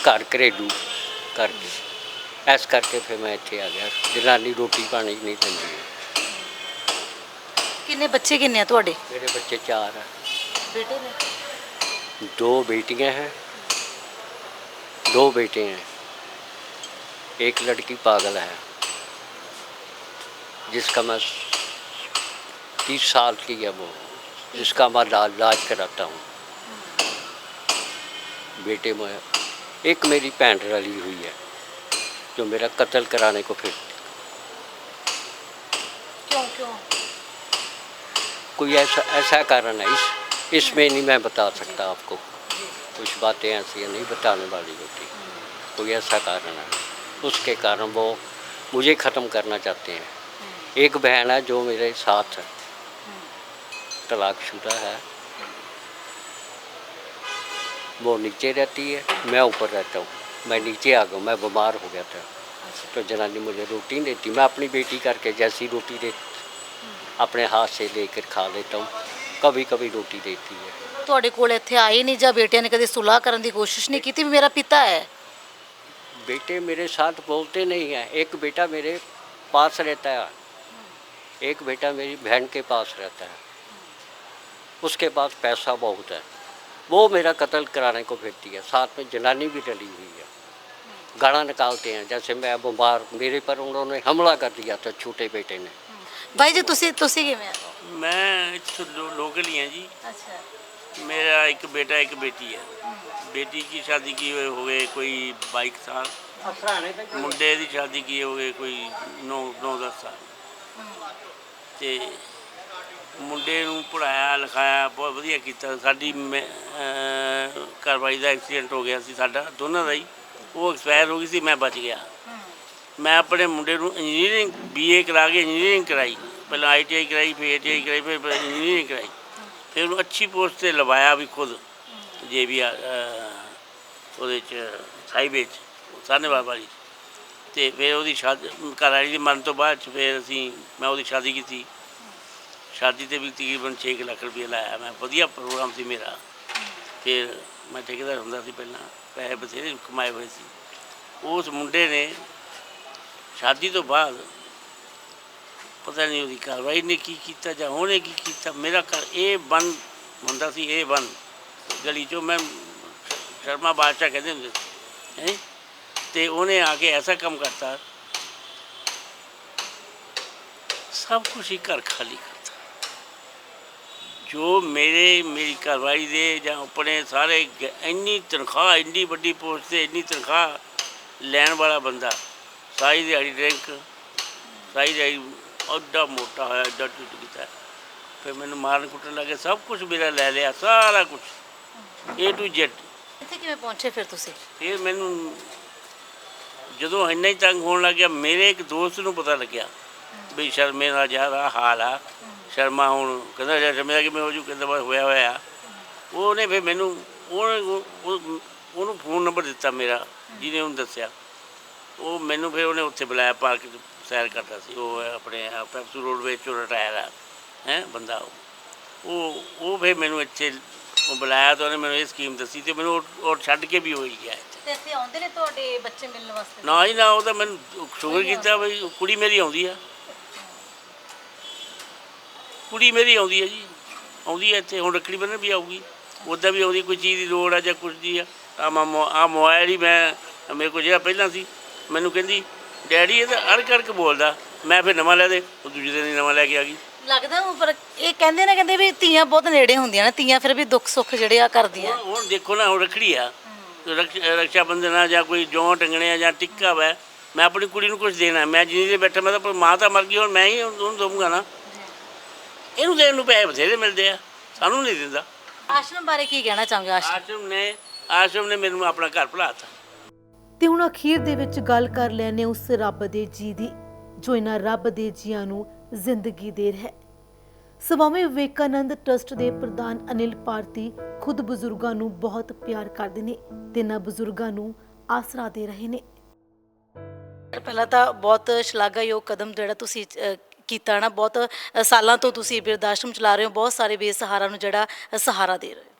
ਘਰ ਘਰੇਲੂ ਕਰਕੇ। ਇਸ ਕਰਕੇ ਫਿਰ ਮੈਂ ਇੱਥੇ ਆ ਗਿਆ। ਜਨਾਨੀ ਰੋਟੀ ਪਾਣੀ ਨਹੀਂ ਦਿੰਦੀ। ਕਿੰਨੇ ਬੱਚੇ ਕਿੰਨੇ ਆ ਤੁਹਾਡੇ? मेरे बच्चे 4 हैं। ਬੇਟੇ ਨੇ? 2 बेटियां हैं, 2 बेटे हैं। एक लड़की पागल है जिसका मैं 30 साल की है वो, जिसका मैं इलाज कराता हूँ। बेटे में एक मेरी भैन रली हुई है जो मेरा कत्ल कराने को फिर क्यों? कोई ऐसा कारण है। इसमें नहीं मैं बता सकता आपको, कुछ बातें ऐसी नहीं बताने वाली होती। कोई ऐसा कारण है, उसके कारण वो मुझे ख़त्म करना चाहते हैं। एक बहन है जो मेरे साथ है, तलाकशुदा है, वो नीचे रहती है, मैं ऊपर रहता हूँ। मैं नीचे आ गया, मैं बीमार हो गया था, तो जनानी मुझे रोटी नहीं देती। मैं अपनी बेटी करके जैसी रोटी दे अपने हाथ से लेकर खा लेता हूँ, कभी कभी रोटी देती है। ਤੁਹਾਡੇ ਕੋਲ ਇੱਥੇ ਆਏ ਨਹੀਂ ਜਾਂ ਬੇਟਿਆਂ ਨੇ ਕਦੇ ਸੁਲਾਹ ਕਰਨ ਦੀ ਕੋਸ਼ਿਸ਼ ਨਹੀਂ ਕੀਤੀ ਵੀ ਮੇਰਾ ਪਿਤਾ ਹੈ? बेटे मेरे साथ बोलते नहीं हैं। एक बेटा मेरे पास रहता है, एक बेटा मेरी बहन के पास रहता है, उसके पास पैसा बहुत है, वो मेरा कत्ल कराने को फिरती है, साथ में जनानी भी डली हुई है। गाना निकालते हैं जैसे मैं बीमार, मेरे पर उन्होंने हमला कर दिया था छोटे बेटे ने। ਬਾਈ ਜੀ ਤੁਸੀਂ ਕਿਵੇਂ ਆ? मैं इत्थों लोकल ही हैं जी। ਅੱਛਾ। मेरा एक बेटा एक बेटी है। बेटी की शादी की हुए हो गए कोई 22 साल, मुंडे की शादी की हो गए कोई 9-10 साल। ਤੇ ਮੁੰਡੇ ਨੂੰ ਪੜਾਇਆ ਲਿਖਾਇਆ ਬਹੁਤ ਵਧੀਆ ਕੀਤਾ। ਸਾਡੀ ਘਰਵਾਲੀ ਦਾ ਐਕਸੀਡੈਂਟ ਹੋ ਗਿਆ ਸੀ, ਸਾਡਾ ਦੋਨਾਂ ਦਾ ਹੀ। ਉਹ ਐਕਸਪਾਇਰ ਹੋ ਗਈ ਸੀ, ਮੈਂ ਬਚ ਗਿਆ। ਮੈਂ ਆਪਣੇ ਮੁੰਡੇ ਨੂੰ ਇੰਜੀਨੀਅਰਿੰਗ BA ਕਰਾ ਕੇ ਇੰਜੀਨੀਅਰਿੰਗ ਕਰਾਈ, ਪਹਿਲਾਂ ITI ਕਰਾਈ, ਫਿਰ ITI ਕਰਾਈ, ਫਿਰ ਇੰਜੀਨੀਅਰਿੰਗ ਕਰਾਈ, ਫਿਰ ਉਹਨੂੰ ਅੱਛੀ ਪੋਸਟ 'ਤੇ ਲਵਾਇਆ ਵੀ ਖੁਦ ਜੇ ਵੀ ਉਹਦੇ 'ਚ ਹਾਈਵੇ 'ਚ ਸਾਹਨੇਵਾਲ ਵਾਲੀ। ਅਤੇ ਫਿਰ ਉਹਦੀ ਸ਼ਾਦੀ ਘਰ ਵਾਲੀ ਦੀ ਮਰਨ ਤੋਂ ਬਾਅਦ 'ਚ ਫਿਰ ਮੈਂ ਉਹਦੀ ਸ਼ਾਦੀ ਕੀਤੀ। ਸ਼ਾਦੀ 'ਤੇ ਵੀ ਤਕਰੀਬਨ 6 ਲੱਖ ਰੁਪਏ ਲਾਇਆ ਮੈਂ, ਵਧੀਆ ਪ੍ਰੋਗਰਾਮ ਸੀ ਮੇਰਾ। ਫਿਰ ਮੈਂ ਠੇਕੇਦਾਰ ਹੁੰਦਾ ਸੀ ਪਹਿਲਾਂ, ਪੈਸੇ ਬਥੇਰੇ ਕਮਾਏ ਹੋਏ ਸੀ। ਉਸ ਮੁੰਡੇ ਨੇ ਸ਼ਾਦੀ ਤੋਂ ਬਾਅਦ ਪਤਾ ਨਹੀਂ ਉਹਦੀ ਕਾਰਵਾਈ ਨੇ ਕੀ ਕੀਤਾ ਜਾਂ ਉਹਨੇ ਕੀ ਕੀਤਾ, ਮੇਰਾ ਘਰ A1 ਹੁੰਦਾ ਸੀ, A1 ਗਲੀ 'ਚੋਂ। ਮੈਂ ਸ਼ਰਮਾ ਬਾਦਸ਼ਾਹ ਕਹਿੰਦੇ ਹੁੰਦੇ ਸੀ ਹੈ। ਅਤੇ ਉਹਨੇ ਆ ਕੇ ਐਸਾ ਕੰਮ ਕਰਤਾ, ਸਭ ਕੁਛ ਹੀ ਘਰ ਖਾਲੀ ਕਰਤਾ। ਜੋ ਮੇਰੀ ਘਰਵਾਲੀ ਦੇ ਜਾਂ ਆਪਣੇ ਸਾਰੇ ਇੰਨੀ ਤਨਖਾਹ, ਇੰਨੀ ਵੱਡੀ ਪੋਸਟ 'ਤੇ ਇੰਨੀ ਤਨਖਾਹ ਲੈਣ ਵਾਲਾ ਬੰਦਾ, ਸਾਰੀ ਦਿਹਾੜੀ ਡਰਿੰਕ, ਸਾਰੀ ਦਿਹਾੜੀ ਐਡਾ ਮੋਟਾ ਹੋਇਆ, ਐਡਾ ਟੁੱਟ ਕੀਤਾ। ਫਿਰ ਮੈਨੂੰ ਮਾਰਨ ਕੁੱਟਣ ਲੱਗੇ, ਸਭ ਕੁਛ ਮੇਰਾ ਲੈ ਲਿਆ, ਸਾਰਾ ਕੁਛ A to Z। ਇੱਥੇ ਕਿਵੇਂ ਪਹੁੰਚੇ ਫਿਰ ਤੁਸੀਂ? ਫਿਰ ਮੈਨੂੰ ਜਦੋਂ ਇੰਨਾ ਹੀ ਤੰਗ ਹੋਣ ਲੱਗ ਗਿਆ, ਮੇਰੇ ਇੱਕ ਦੋਸਤ ਨੂੰ ਪਤਾ ਲੱਗਿਆ ਵੀ ਸ਼ਰਮੇ ਦਾ ਜ਼ਿਆਦਾ ਹਾਲ ਆ। ਸ਼ਰਮਾ ਹੁਣ ਕਹਿੰਦਾ ਸ਼ਰਮੇ ਦਾ ਕਿਵੇਂ ਹੋ ਜੂ, ਕਹਿੰਦਾ ਬਸ ਹੋਇਆ। ਉਹਨੇ ਫਿਰ ਮੈਨੂੰ ਉਹਨੂੰ ਫੋਨ ਨੰਬਰ ਦਿੱਤਾ ਮੇਰਾ, ਜਿਹਨੇ ਉਹਨੂੰ ਦੱਸਿਆ। ਉਹ ਮੈਨੂੰ ਫਿਰ ਉਹਨੇ ਉੱਥੇ ਬੁਲਾਇਆ, ਪਾਰਕ 'ਚ ਸੈਰ ਕਰਦਾ ਸੀ ਉਹ, ਆਪਣੇ ਪੈਪਸੂ ਰੋਡਵੇਜ਼ 'ਚੋਂ ਰਿਟਾਇਰ ਆ ਹੈ ਬੰਦਾ। ਉਹ ਫਿਰ ਮੈਨੂੰ ਇੱਥੇ ਉਹ ਬੁਲਾਇਆ ਤਾਂ ਉਹਨੇ ਮੈਨੂੰ ਇਹ ਸਕੀਮ ਦੱਸੀ, ਅਤੇ ਮੈਨੂੰ ਉਹ ਛੱਡ ਕੇ ਵੀ ਹੋਈ ਗਿਆ ਇੱਥੇ। ਤੇ ਇੱਥੇ ਆਉਂਦੇ ਨੇ ਤੁਹਾਡੇ ਬੱਚੇ ਮਿਲਣ ਵਾਸਤੇ? ਨਾ ਜੀ ਨਾ, ਉਹ ਤਾਂ ਮੈਨੂੰ ਸ਼ੁਕਰ ਕੀਤਾ ਬਈ ਕੁੜੀ ਮੇਰੀ ਆਉਂਦੀ ਆ, ਕੁੜੀ ਮੇਰੀ ਆਉਂਦੀ ਹੈ ਜੀ, ਆਉਂਦੀ ਹੈ ਇੱਥੇ। ਹੁਣ ਰੱਖੜੀ ਬੰਨ੍ਹਣ ਵੀ ਆਊਗੀ, ਉੱਦਾਂ ਵੀ ਆਉਂਦੀ, ਕੋਈ ਚੀਜ਼ ਦੀ ਲੋੜ ਆ ਜਾਂ ਕੁਛ ਦੀ ਆ। ਆਹ ਮੋਬਾਇਲ ਹੀ ਮੇਰੇ ਕੋਲ ਜਿਹੜਾ ਪਹਿਲਾਂ ਸੀ, ਮੈਨੂੰ ਕਹਿੰਦੀ ਡੈਡੀ ਇਹ ਤਾਂ ਅੜਕ ਬੋਲਦਾ। ਮੈਂ ਫਿਰ ਨਵਾਂ ਲੈ ਦੇ, ਉਹ ਦੂਜੇ ਦਿਨ ਹੀ ਨਵਾਂ ਲੈ ਕੇ ਆ ਗਈ। ਲੱਗਦਾ ਪਰ ਇਹ ਕਹਿੰਦੇ ਵੀ ਧੀਆਂ ਬਹੁਤ ਨੇੜੇ ਹੁੰਦੀਆਂ ਨੇ, ਧੀਆਂ ਫਿਰ ਵੀ ਦੁੱਖ ਸੁੱਖ ਜਿਹੜੇ ਆ ਕਰਦੀਆਂ। ਹੁਣ ਦੇਖੋ ਨਾ, ਹੁਣ ਰੱਖੜੀ ਆ, ਰਕਸ਼ਾ ਬੰਧਨ ਆ ਜਾਂ ਕੋਈ ਜੌਂ ਟੰਗਣੇ ਆ ਜਾਂ ਟਿੱਕਾ ਵਾ, ਮੈਂ ਆਪਣੀ ਕੁੜੀ ਨੂੰ ਕੁਛ ਦੇਣਾ। ਮੈਂ ਜਿੰਨੀ ਦੇ ਬੈਠਾ, ਮੈਂ ਤਾਂ ਮਾਂ ਤਾਂ ਮਰ ਗਈ, ਹੁਣ ਮੈਂ ਹੀ ਉਹਨੂੰ ਦਊਂਗਾ ਨਾ। ਇਹਨੂੰ ਦੇਣ ਨੂੰ ਪੈਸੇ ਬਥੇਰੇ ਮਿਲਦੇ ਆ, ਸਾਨੂੰ ਨਹੀਂ ਦਿੰਦਾ। ਆਸ਼ਰਮ ਬਾਰੇ ਕੀ ਕਹਿਣਾ ਚਾਹੋਗੇ? ਆਸ਼ਰਮ ਨੇ ਮੈਨੂੰ ਆਪਣਾ ਘਰ ਭੁਲਾਤਾ। ਤੇ ਹੁਣ ਅਖੀਰ ਦੇ ਵਿੱਚ ਗੱਲ ਕਰ ਲੈਣੇ ਉਸ ਰੱਬ ਦੇ ਜੀ ਦੀ, ਜੋ ਇਹਨਾਂ ਰੱਬ ਦੇ ਜੀਆਂ ਨੂੰ ਜ਼ਿੰਦਗੀ ਦੇ ਰਿਹਾ ਹੈ। ਸਵਾਮੀ ਵਿਵੇਕਾਨੰਦ ਟਰਸਟ ਦੇ ਪ੍ਰਧਾਨ ਅਨਿਲ ਭਾਰਤੀ ਖੁਦ ਬਜ਼ੁਰਗਾਂ ਨੂੰ ਬਹੁਤ ਪਿਆਰ ਕਰਦੇ ਨੇ ਤੇ ਇਹਨਾਂ ਬਜ਼ੁਰਗਾਂ ਨੂੰ ਆਸਰਾ ਦੇ ਰਹੇ ਨੇ। ਪਹਿਲਾਂ ਤਾਂ ਬਹੁਤ ਸ਼ਲਾਘਾਯੋਗ ਕਦਮ ਜਿਹੜਾ ਤੁਸੀਂ ਕੀਤਾ ਨਾ, ਬਹੁਤ ਸਾਲਾਂ ਤੋਂ ਤੁਸੀਂ ਬਿਰਧ ਆਸ਼ਰਮ ਚਲਾ ਰਹੇ ਹੋ, ਬਹੁਤ ਸਾਰੇ ਬੇਸਹਾਰਾ ਨੂੰ ਜਿਹੜਾ ਸਹਾਰਾ ਦੇ ਰਹੇ ਹੋ।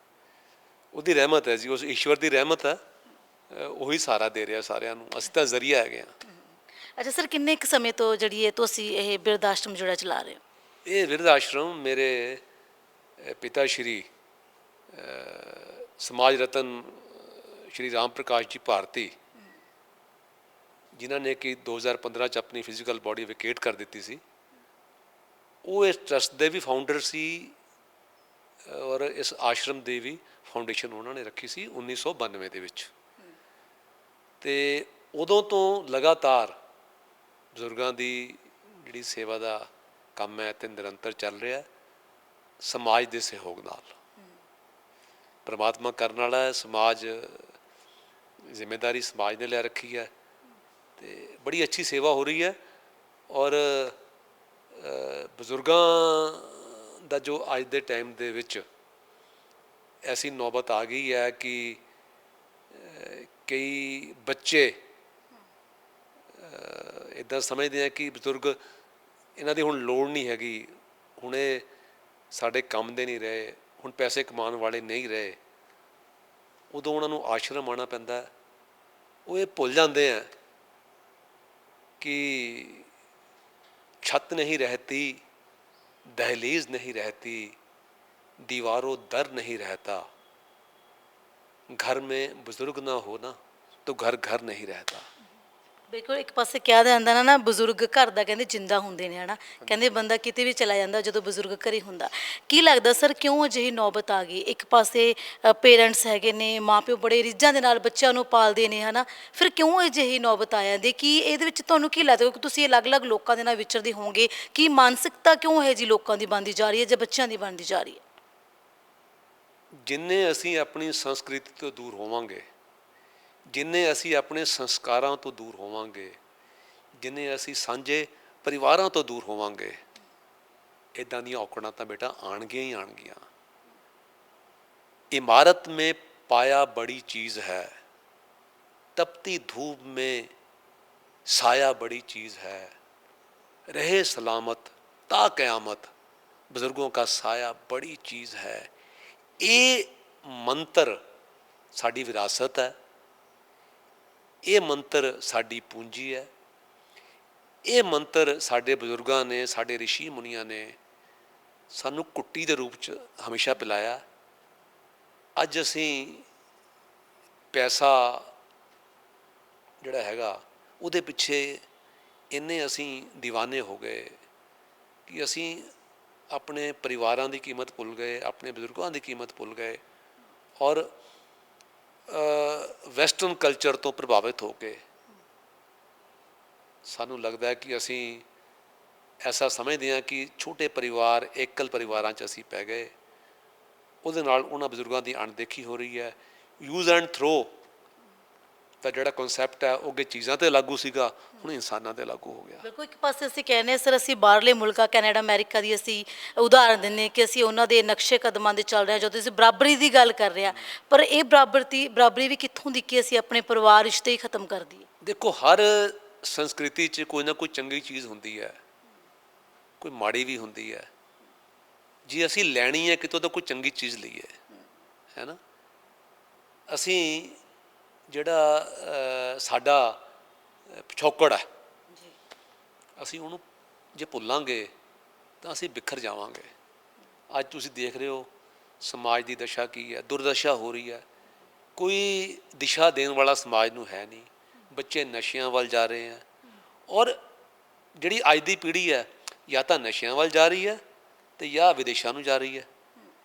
ਉਹਦੀ ਰਹਿਮਤ ਹੈ ਜੀ, ਉਸ ਈਸ਼ਵਰ ਦੀ ਰਹਿਮਤ ਹੈ, ਉਹੀ ਸਹਾਰਾ ਦੇ ਰਿਹਾ ਸਾਰਿਆਂ ਨੂੰ। ਅਸੀਂ ਤਾਂ ਜ਼ਰੀਆ ਹੈਗੇ ਹਾਂ। ਅੱਛਾ ਸਰ, ਕਿੰਨੇ ਕੁ ਸਮੇਂ ਤੋਂ ਜਿਹੜੀ ਤੁਸੀਂ ਇਹ ਬਿਰਧ ਆਸ਼ਰਮ ਜਿਹੜਾ ਚਲਾ ਰਹੇ ਹੋ? ਇਹ ਬਿਰਧ ਆਸ਼ਰਮ ਮੇਰੇ ਪਿਤਾ ਸ਼੍ਰੀ ਸਮਾਜ ਰਤਨ ਸ਼੍ਰੀ ਰਾਮ ਪ੍ਰਕਾਸ਼ ਜੀ ਭਾਰਤੀ, ਜਿਨ੍ਹਾਂ ਨੇ ਕਿ 2015 'ਚ ਆਪਣੀ ਫਿਜ਼ੀਕਲ ਬਾਡੀ ਵਿਕੇਟ ਕਰ ਦਿੱਤੀ ਸੀ, ਉਹ ਇਸ ਟਰਸਟ ਦੇ ਵੀ ਫਾਊਂਡਰ ਸੀ ਔਰ ਇਸ ਆਸ਼ਰਮ ਦੀ ਵੀ ਫਾਊਂਡੇਸ਼ਨ ਉਹਨਾਂ ਨੇ ਰੱਖੀ ਸੀ 1992 ਦੇ ਵਿੱਚ। ਅਤੇ ਉਦੋਂ ਤੋਂ ਲਗਾਤਾਰ ਬਜ਼ੁਰਗਾਂ ਦੀ ਜਿਹੜੀ ਸੇਵਾ ਦਾ ਕੰਮ ਹੈ ਅਤੇ ਨਿਰੰਤਰ ਚੱਲ ਰਿਹਾ, ਸਮਾਜ ਦੇ ਸਹਿਯੋਗ ਨਾਲ। ਪਰਮਾਤਮਾ ਕਰਨ ਵਾਲਾ ਹੈ, ਸਮਾਜ ਜ਼ਿੰਮੇਦਾਰੀ ਸਮਾਜ ਨੇ ਲੈ ਰੱਖੀ ਹੈ ਅਤੇ ਬੜੀ ਅੱਛੀ ਸੇਵਾ ਹੋ ਰਹੀ ਹੈ। ਔਰ ਬਜ਼ੁਰਗਾਂ ਦਾ ਜੋ ਅੱਜ ਦੇ ਟਾਈਮ ਦੇ ਵਿੱਚ ਐਸੀ ਨੌਬਤ ਆ ਗਈ ਹੈ ਕਿ ਕਈ ਬੱਚੇ ਇੱਦਾਂ ਸਮਝਦੇ ਆ ਕਿ ਬਜ਼ੁਰਗ ਇਹਨਾਂ ਦੀ ਹੁਣ ਲੋੜ ਨਹੀਂ ਹੈਗੀ, ਹੁਣ ਇਹ ਸਾਡੇ ਕੰਮ ਦੇ ਨਹੀਂ ਰਹੇ, ਹੁਣ ਪੈਸੇ ਕਮਾਉਣ ਵਾਲੇ ਨਹੀਂ ਰਹੇ, ਉਦੋਂ ਉਹਨਾਂ ਨੂੰ ਆਸ਼ਰਮ ਆਉਣਾ ਪੈਂਦਾ ਹੈ। ਉਹ ਇਹ ਭੁੱਲ ਜਾਂਦੇ ਆ कि छत नहीं रहती, दहलीज नहीं रहती, दीवारों दर नहीं रहता, घर में बुजुर्ग ना हो ना तो घर घर नहीं रहता। ਬਿਲਕੁਲ ਇੱਕ ਪਾਸੇ ਕਿਹਾ ਜਾਂਦਾ ਨਾ ਬਜ਼ੁਰਗ ਘਰ ਦਾ ਕਹਿੰਦੇ ਜਿੰਦਾ ਹੁੰਦੇ ਨੇ ਹਨਾ, ਕਹਿੰਦੇ ਬੰਦਾ ਕਿਤੇ ਵੀ ਚਲਾ ਜਾਂਦਾ ਜਦੋਂ ਬਜ਼ੁਰਗ ਘਰੇ ਹੁੰਦਾ। ਕੀ ਲੱਗਦਾ ਸਰ ਕਿਉਂ ਅਜਿਹੀ ਨੌਬਤ ਆ ਗਈ? ਇੱਕ ਪਾਸੇ ਪੇਰੈਂਟਸ ਹੈਗੇ ਨੇ, ਮਾਪਿਓ ਬੜੇ ਰੀਝਾਂ ਦੇ ਨਾਲ ਬੱਚਿਆਂ ਨੂੰ ਪਾਲਦੇ ਨੇ ਹਨਾ, ਫਿਰ ਕਿਉਂ ਅਜਿਹੀ ਨੌਬਤ ਆ ਜਾਂਦੀ? ਕਿ ਇਹਦੇ ਵਿੱਚ ਤੁਹਾਨੂੰ ਕੀ ਲੱਗਦਾ ਕਿ ਤੁਸੀਂ ਅਲੱਗ-ਅਲੱਗ ਲੋਕਾਂ ਦੇ ਨਾਲ ਵਿਚਰਦੇ ਹੋਵੋਗੇ ਕਿ ਮਾਨਸਿਕਤਾ ਕਿਉਂ ਹੈ ਜੀ ਲੋਕਾਂ ਦੀ ਬਣਦੀ ਜਾ ਰਹੀ ਹੈ ਜਾਂ ਬੱਚਿਆਂ ਦੀ ਬਣਦੀ ਜਾ ਰਹੀ ਹੈ? ਜਿੰਨੇ ਅਸੀਂ ਆਪਣੀ ਸੰਸਕ੍ਰਿਤੀ ਤੋਂ ਦੂਰ ਹੋਵਾਂਗੇ, ਜਿੰਨੇ ਅਸੀਂ ਆਪਣੇ ਸੰਸਕਾਰਾਂ ਤੋਂ ਦੂਰ ਹੋਵਾਂਗੇ, ਜਿੰਨੇ ਅਸੀਂ ਸਾਂਝੇ ਪਰਿਵਾਰਾਂ ਤੋਂ ਦੂਰ ਹੋਵਾਂਗੇ, ਇੱਦਾਂ ਦੀਆਂ ਔਕੜਾਂ ਤਾਂ ਬੇਟਾ ਆਉਣਗੀਆਂ ਹੀ ਆਉਣਗੀਆਂ। इमारत में पाया बड़ी चीज़ है, तपती धूप में साया बड़ी चीज़ है, रहे सलामत ता क़यामत, बुज़ुर्गों का साया बड़ी चीज़ है। ये मंत्र साड़ी विरासत है, ये मंत्र साड़ी पूंजी है, ये मंत्र साढ़े बजुर्गों ने, साढ़े ऋषि मुनिया ने सानू कुट्टी के रूप च हमेशा पिलाया। ਅੱਜ ਅਸੀਂ ਪੈਸਾ ਜਿਹੜਾ ਹੈਗਾ ਉਹਦੇ ਪਿੱਛੇ ਇੰਨੇ ਅਸੀਂ دیਵਾਨੇ ਹੋ ਗਏ ਕਿ ਅਸੀਂ ਆਪਣੇ ਪਰਿਵਾਰਾਂ ਦੀ ਕੀਮਤ ਭੁੱਲ ਗਏ, ਆਪਣੇ ਬਜ਼ੁਰਗਾਂ ਦੀ ਕੀਮਤ ਭੁੱਲ ਗਏ ਔਰ ਵੈਸਟਰਨ ਕਲਚਰ ਤੋਂ ਪ੍ਰਭਾਵਿਤ ਹੋ ਕੇ ਸਾਨੂੰ ਲੱਗਦਾ ਹੈ ਕਿ ਅਸੀਂ ਐਸਾ ਸਮਝਦੇ ਹਾਂ ਕਿ ਛੋਟੇ ਪਰਿਵਾਰ, ਏਕਲ ਪਰਿਵਾਰਾਂ 'ਚ ਅਸੀਂ ਪੈ ਗਏ। ਉਹਦੇ ਨਾਲ ਉਹਨਾਂ ਬਜ਼ੁਰਗਾਂ ਦੀ ਅਣਦੇਖੀ ਹੋ ਰਹੀ ਹੈ। ਯੂਜ਼ ਐਂਡ ਥਰੋ ਦਾ ਜਿਹੜਾ ਕਨਸੈਪਟ ਹੈ ਉਹ ਅੱਗੇ ਚੀਜ਼ਾਂ 'ਤੇ ਲਾਗੂ ਸੀਗਾ, ਹੁਣ ਇਨਸਾਨਾਂ 'ਤੇ ਲਾਗੂ ਹੋ ਗਿਆ। ਬਿਲਕੁਲ ਇੱਕ ਪਾਸੇ ਅਸੀਂ ਕਹਿੰਦੇ ਹਾਂ ਸਰ ਅਸੀਂ ਬਾਹਰਲੇ ਮੁਲਕਾਂ ਕੈਨੇਡਾ ਅਮਰੀਕਾ ਦੀ ਅਸੀਂ ਉਦਾਹਰਨ ਦਿੰਦੇ ਕਿ ਅਸੀਂ ਉਹਨਾਂ ਦੇ ਨਕਸ਼ੇ ਕਦਮਾਂ 'ਤੇ ਚੱਲ ਰਹੇ ਹਾਂ। ਜਦੋਂ ਅਸੀਂ ਬਰਾਬਰੀ ਦੀ ਗੱਲ ਕਰ ਰਹੇ ਹਾਂ, ਪਰ ਇਹ ਬਰਾਬਰੀ ਵੀ ਕਿੱਥੋਂ ਦੀ ਕਿ ਅਸੀਂ ਆਪਣੇ ਪਰਿਵਾਰ ਰਿਸ਼ਤੇ ਹੀ ਖਤਮ ਕਰ ਦਈਏ। ਦੇਖੋ ਹਰ ਸੰਸਕ੍ਰਿਤੀ 'ਚ ਕੋਈ ਨਾ ਕੋਈ ਚੰਗੀ ਚੀਜ਼ ਹੁੰਦੀ ਹੈ, ਕੋਈ ਮਾੜੀ ਵੀ ਹੁੰਦੀ ਹੈ। ਜੇ ਅਸੀਂ ਲੈਣੀ ਹੈ ਕਿਤੋਂ ਤਾਂ ਕੋਈ ਚੰਗੀ ਚੀਜ਼ ਲਈਏ, ਹੈ ਨਾ। ਅਸੀਂ ਜਿਹੜਾ ਸਾਡਾ ਪਿਛੋਕੜ ਹੈ, ਅਸੀਂ ਉਹਨੂੰ ਜੇ ਭੁੱਲਾਂਗੇ ਤਾਂ ਅਸੀਂ ਬਿਖਰ ਜਾਵਾਂਗੇ। ਅੱਜ ਤੁਸੀਂ ਦੇਖ ਰਹੇ ਹੋ ਸਮਾਜ ਦੀ ਦਸ਼ਾ ਕੀ ਹੈ, ਦੁਰਦਸ਼ਾ ਹੋ ਰਹੀ ਹੈ। ਕੋਈ ਦਿਸ਼ਾ ਦੇਣ ਵਾਲਾ ਸਮਾਜ ਨੂੰ ਹੈ ਨਹੀਂ। ਬੱਚੇ ਨਸ਼ਿਆਂ ਵੱਲ ਜਾ ਰਹੇ ਹੈ ਔਰ ਜਿਹੜੀ ਅੱਜ ਦੀ ਪੀੜ੍ਹੀ ਹੈ ਜਾਂ ਤਾਂ ਨਸ਼ਿਆਂ ਵੱਲ ਜਾ ਰਹੀ ਹੈ ਤੇ ਜਾਂ ਵਿਦੇਸ਼ਾਂ ਨੂੰ ਜਾ ਰਹੀ ਹੈ।